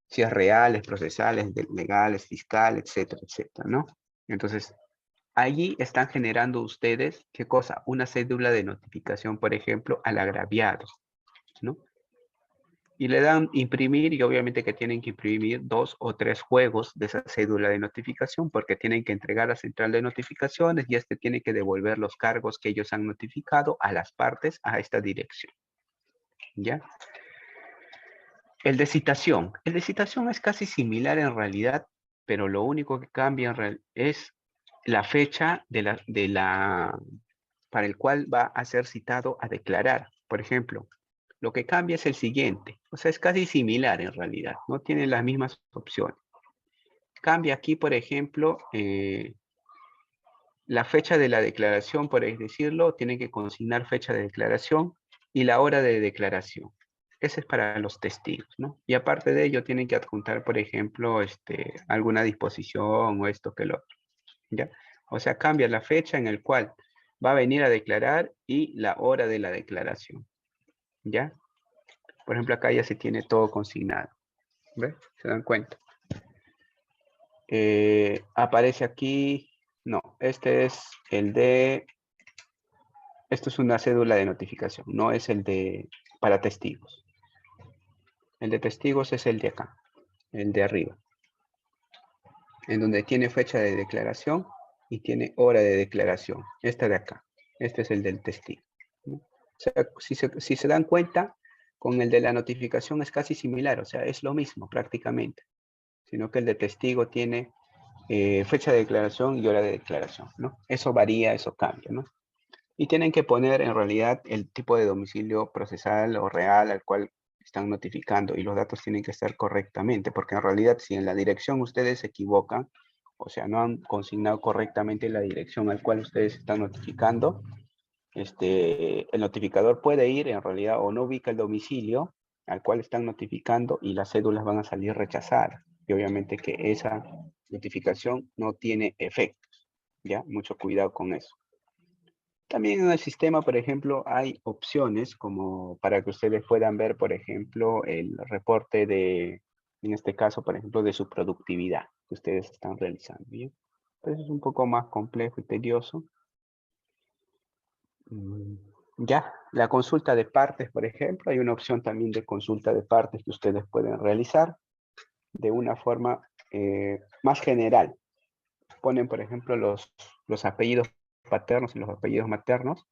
Si es reales, procesales, legales, fiscal, etcétera, etcétera, ¿no? Entonces, allí están generando ustedes, ¿qué cosa? Una cédula de notificación, por ejemplo, al agraviado, ¿no? Y le dan imprimir y obviamente que tienen que imprimir 2 o 3 juegos de esa cédula de notificación porque tienen que entregar a la central de notificaciones y este tiene que devolver los cargos que ellos han notificado a las partes a esta dirección. ¿Ya? El de citación. El de citación es casi similar en realidad, pero lo único que cambia es la fecha para el cual va a ser citado a declarar. Por ejemplo, lo que cambia es el siguiente. O sea, es casi similar en realidad. No tiene las mismas opciones. Cambia aquí, por ejemplo, la fecha de la declaración, por así decirlo. Tiene que consignar fecha de declaración y la hora de declaración. Ese es para los testigos, ¿no? Y aparte de ello, tienen que adjuntar, por ejemplo, alguna disposición o esto que lo otro, ¿ya? O sea, cambia la fecha en el cual va a venir a declarar y la hora de la declaración, ¿ya? Por ejemplo, acá ya se tiene todo consignado, ¿ves? ¿Se dan cuenta? Aparece aquí, no, este es el de, esto es una cédula de notificación, no es el de para testigos. El de testigos es el de acá, el de arriba, en donde tiene fecha de declaración y tiene hora de declaración. Esta de acá, este es el del testigo, ¿no? O sea, si se dan cuenta, con el de la notificación es casi similar, o sea, es lo mismo prácticamente, sino que el de testigo tiene fecha de declaración y hora de declaración, ¿no? Eso varía, eso cambia, ¿no? Y tienen que poner en realidad el tipo de domicilio procesal o real al cual están notificando y los datos tienen que estar correctamente, porque en realidad si en la dirección ustedes se equivocan, o sea, no han consignado correctamente la dirección al cual ustedes están notificando, el notificador puede ir en realidad o no ubica el domicilio al cual están notificando y las cédulas van a salir rechazadas. Y obviamente que esa notificación no tiene efectos, ¿ya? Mucho cuidado con eso. También en el sistema, por ejemplo, hay opciones como para que ustedes puedan ver, por ejemplo, el reporte de, en este caso, por ejemplo, de su productividad que ustedes están realizando, ¿bien? Entonces es un poco más complejo y tedioso. Ya, la consulta de partes, por ejemplo, hay una opción también de consulta de partes que ustedes pueden realizar de una forma más general. Ponen, por ejemplo, los apellidos paternos y los apellidos maternos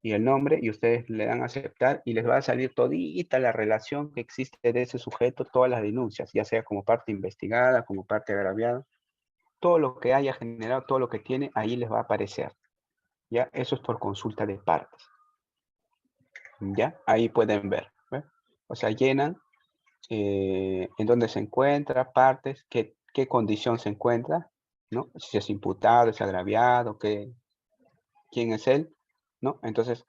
y el nombre y ustedes le dan a aceptar y les va a salir todita la relación que existe de ese sujeto, todas las denuncias, ya sea como parte investigada, como parte agraviada, todo lo que haya generado, todo lo que tiene, ahí les va a aparecer. ¿Ya? Eso es por consulta de partes. ¿Ya? Ahí pueden ver. ¿Ve? O sea, llenan en dónde se encuentra, partes, qué condición se encuentra, ¿no? Si es imputado, es agraviado, quién es él, ¿no? Entonces,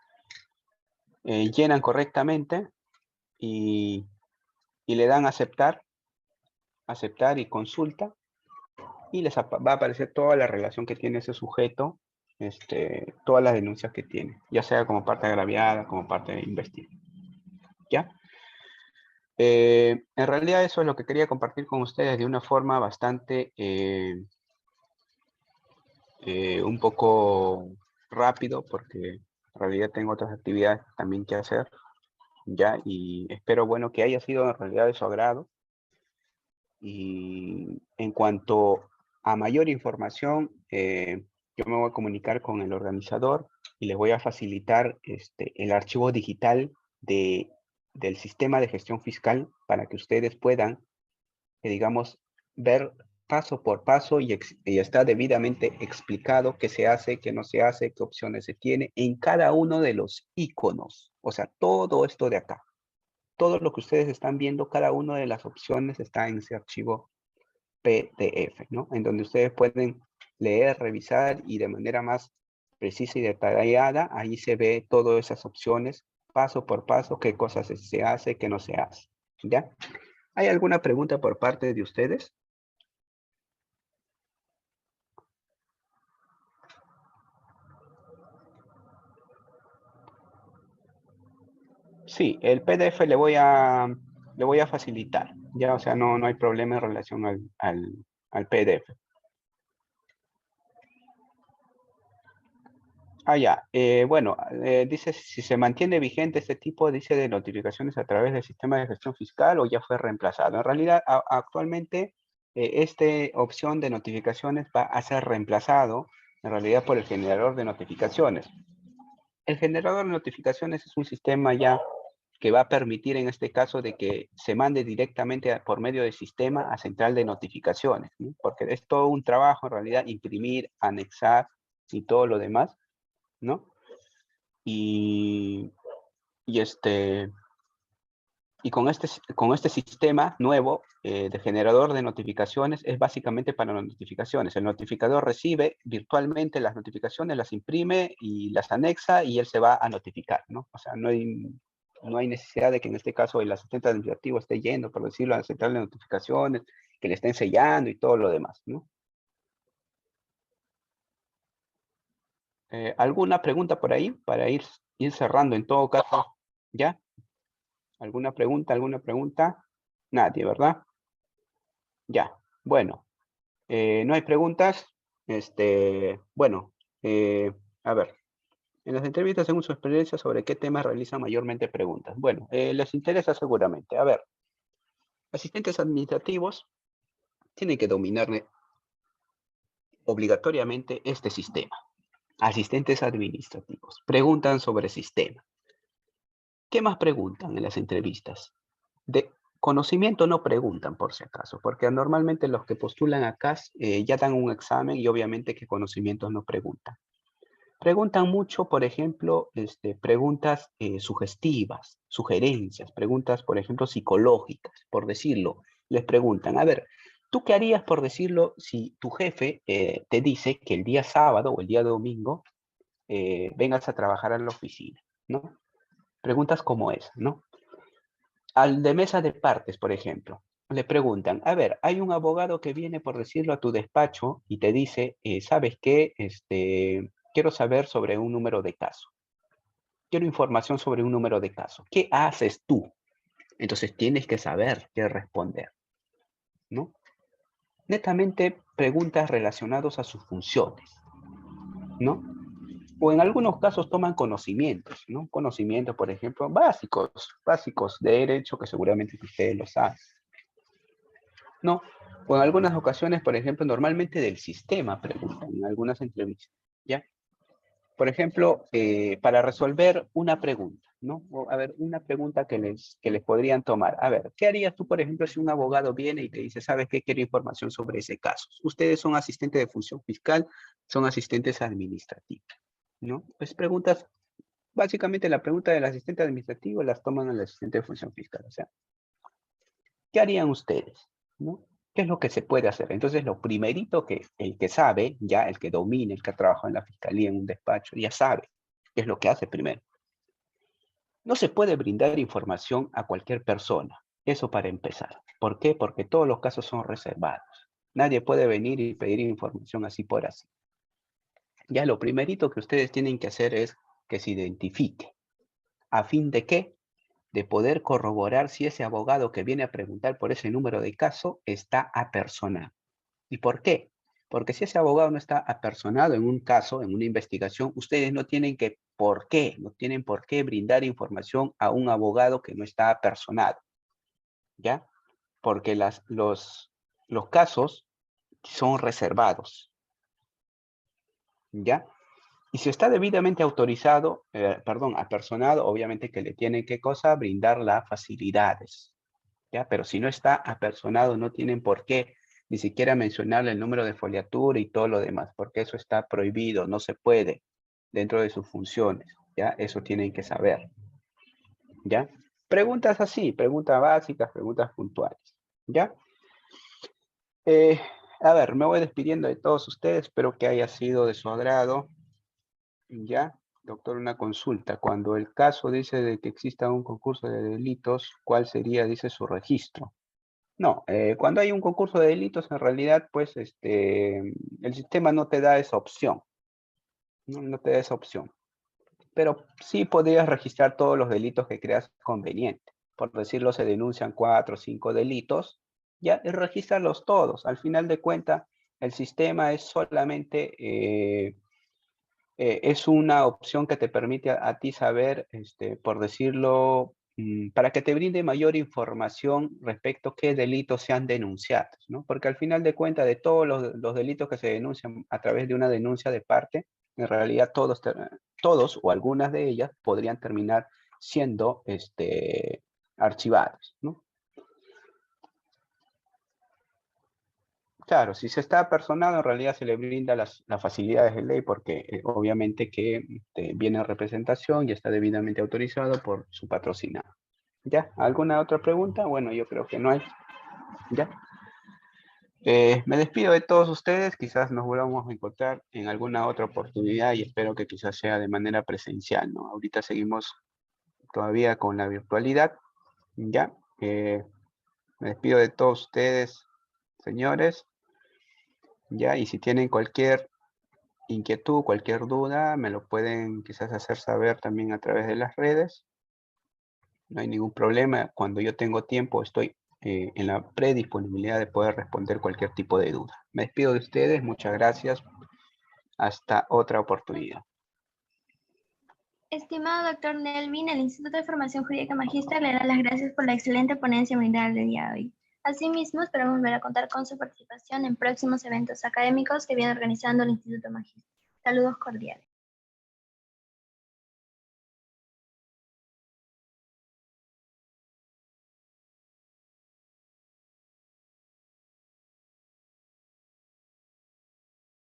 llenan correctamente y le dan aceptar y consulta y les va a aparecer toda la relación que tiene ese sujeto, todas las denuncias que tiene, ya sea como parte agraviada, como parte investigada, ¿ya? En realidad eso es lo que quería compartir con ustedes de una forma bastante, un poco rápido, porque en realidad tengo otras actividades también que hacer, ya, y espero, bueno, que haya sido en realidad de su agrado. Y en cuanto a mayor información, yo me voy a comunicar con el organizador y les voy a facilitar el archivo digital del sistema de gestión fiscal para que ustedes puedan, digamos, ver paso por paso y está debidamente explicado qué se hace, qué no se hace, qué opciones se tiene en cada uno de los iconos. O sea, todo esto de acá. Todo lo que ustedes están viendo, cada una de las opciones está en ese archivo PDF, ¿no? En donde ustedes pueden leer, revisar y de manera más precisa y detallada, ahí se ve todas esas opciones, paso por paso, qué cosas se hace, qué no se hace, ¿ya? ¿Hay alguna pregunta por parte de ustedes? Sí, el PDF le voy a facilitar, ya, o sea, no hay problema en relación al PDF. Ah, ya. Bueno, dice si se mantiene vigente este tipo, dice, de notificaciones a través del sistema de gestión fiscal o ya fue reemplazado. En realidad, actualmente, esta opción de notificaciones va a ser reemplazado en realidad por el generador de notificaciones. El generador de notificaciones es un sistema ya que va a permitir en este caso de que se mande directamente por medio del sistema a central de notificaciones, ¿no? Porque es todo un trabajo en realidad imprimir, anexar y todo lo demás, ¿no? Y, y, este, y con este sistema nuevo de generador de notificaciones es básicamente para las notificaciones. El notificador recibe virtualmente las notificaciones, las imprime y las anexa y él se va a notificar, ¿no? O sea, no hay necesidad de que en este caso el asistente administrativo esté yendo, por decirlo, a la central de notificaciones, que le estén sellando y todo lo demás, ¿no? ¿Alguna pregunta por ahí para ir cerrando en todo caso? ¿Ya? ¿Alguna pregunta? ¿Alguna pregunta? Nadie, ¿verdad? Ya. Bueno, no hay preguntas. Bueno, a ver. En las entrevistas, según su experiencia, ¿sobre qué temas realizan mayormente preguntas? Bueno, les interesa seguramente. A ver, asistentes administrativos tienen que dominar obligatoriamente este sistema. Asistentes administrativos preguntan sobre sistema. ¿Qué más preguntan en las entrevistas? De conocimiento no preguntan, por si acaso, porque normalmente los que postulan acá ya dan un examen y obviamente que conocimientos no preguntan. Preguntan mucho, por ejemplo, preguntas sugestivas, sugerencias, preguntas, por ejemplo, psicológicas, por decirlo. Les preguntan, a ver, ¿tú qué harías, por decirlo, si tu jefe te dice que el día sábado o el día domingo vengas a trabajar a la oficina, ¿no? Preguntas como esa, ¿no? Al de mesa de partes, por ejemplo, le preguntan, a ver, hay un abogado que viene, por decirlo, a tu despacho y te dice, ¿sabes qué? Quiero saber sobre un número de caso. Quiero información sobre un número de caso. ¿Qué haces tú? Entonces tienes que saber qué responder, ¿no? Netamente preguntas relacionadas a sus funciones, ¿no? O en algunos casos toman conocimientos, ¿no? Conocimientos, por ejemplo, básicos de derecho que seguramente ustedes lo saben. No, o en algunas ocasiones, por ejemplo, normalmente del sistema preguntan en algunas entrevistas, ¿ya? Por ejemplo, para resolver una pregunta, ¿no? O, a ver, una pregunta que les podrían tomar. A ver, ¿qué harías tú, por ejemplo, si un abogado viene y te dice, ¿sabes qué? Quiero información sobre ese caso. Ustedes son asistentes de función fiscal, son asistentes administrativos, ¿no? Pues preguntas, básicamente la pregunta del asistente administrativo las toman al asistente de función fiscal, o sea, ¿qué harían ustedes? ¿No? ¿Qué es lo que se puede hacer? Entonces, lo primerito que el que sabe, ya el que domina, el que ha trabajado en la fiscalía, en un despacho, ya sabe qué es lo que hace primero. No se puede brindar información a cualquier persona. Eso para empezar. ¿Por qué? Porque todos los casos son reservados. Nadie puede venir y pedir información así por así. Ya lo primerito que ustedes tienen que hacer es que se identifique. ¿A fin de qué? de poder corroborar si ese abogado que viene a preguntar por ese número de caso está apersonado. ¿Y por qué? Porque si ese abogado no está apersonado en un caso, en una investigación, ustedes no tienen no tienen por qué brindar información a un abogado que no está apersonado, ¿ya? Porque los casos son reservados, ¿ya? Y si está debidamente autorizado, apersonado, obviamente que le tienen, ¿qué cosa? Brindar las facilidades, ¿ya? Pero si no está apersonado, no tienen por qué ni siquiera mencionarle el número de foliatura y todo lo demás, porque eso está prohibido, no se puede dentro de sus funciones, ¿ya? Eso tienen que saber, ¿ya? Preguntas así, preguntas básicas, preguntas puntuales, ¿ya? Eh, a ver, me voy despidiendo de todos ustedes, espero que haya sido de su agrado. Ya, doctor, una consulta. Cuando el caso dice de que exista un concurso de delitos, ¿cuál sería, dice, su registro? No, cuando hay un concurso de delitos, en realidad, pues, el sistema no te da esa opción. No te da esa opción. Pero sí podrías registrar todos los delitos que creas conveniente. Por decirlo, se denuncian 4 o 5 delitos, ya, y registrarlos todos. Al final de cuentas, el sistema es solamente es una opción que te permite a ti saber, por decirlo, para que te brinde mayor información respecto a qué delitos se han denunciado, ¿no? Porque al final de cuentas, de todos los delitos que se denuncian a través de una denuncia de parte, en realidad todos o algunas de ellas podrían terminar siendo archivados, ¿no? Claro, si se está personado, en realidad se le brinda las facilidades de ley porque obviamente que viene en representación y está debidamente autorizado por su patrocinado. ¿Ya? ¿Alguna otra pregunta? Bueno, yo creo que no hay. ¿Ya? Me despido de todos ustedes, quizás nos volvamos a encontrar en alguna otra oportunidad y espero que quizás sea de manera presencial, ¿no? Ahorita seguimos todavía con la virtualidad, ¿ya? Me despido de todos ustedes, señores, ¿ya? Y si tienen cualquier inquietud, cualquier duda, me lo pueden quizás hacer saber también a través de las redes. No hay ningún problema. Cuando yo tengo tiempo, estoy en la predisponibilidad de poder responder cualquier tipo de duda. Me despido de ustedes. Muchas gracias. Hasta otra oportunidad. Estimado doctor Nelvin, el Instituto de Formación Jurídica Magíster le da las gracias por la excelente ponencia brindada el día de hoy. Asimismo, esperamos volver a contar con su participación en próximos eventos académicos que viene organizando el Instituto Magíster. Saludos cordiales.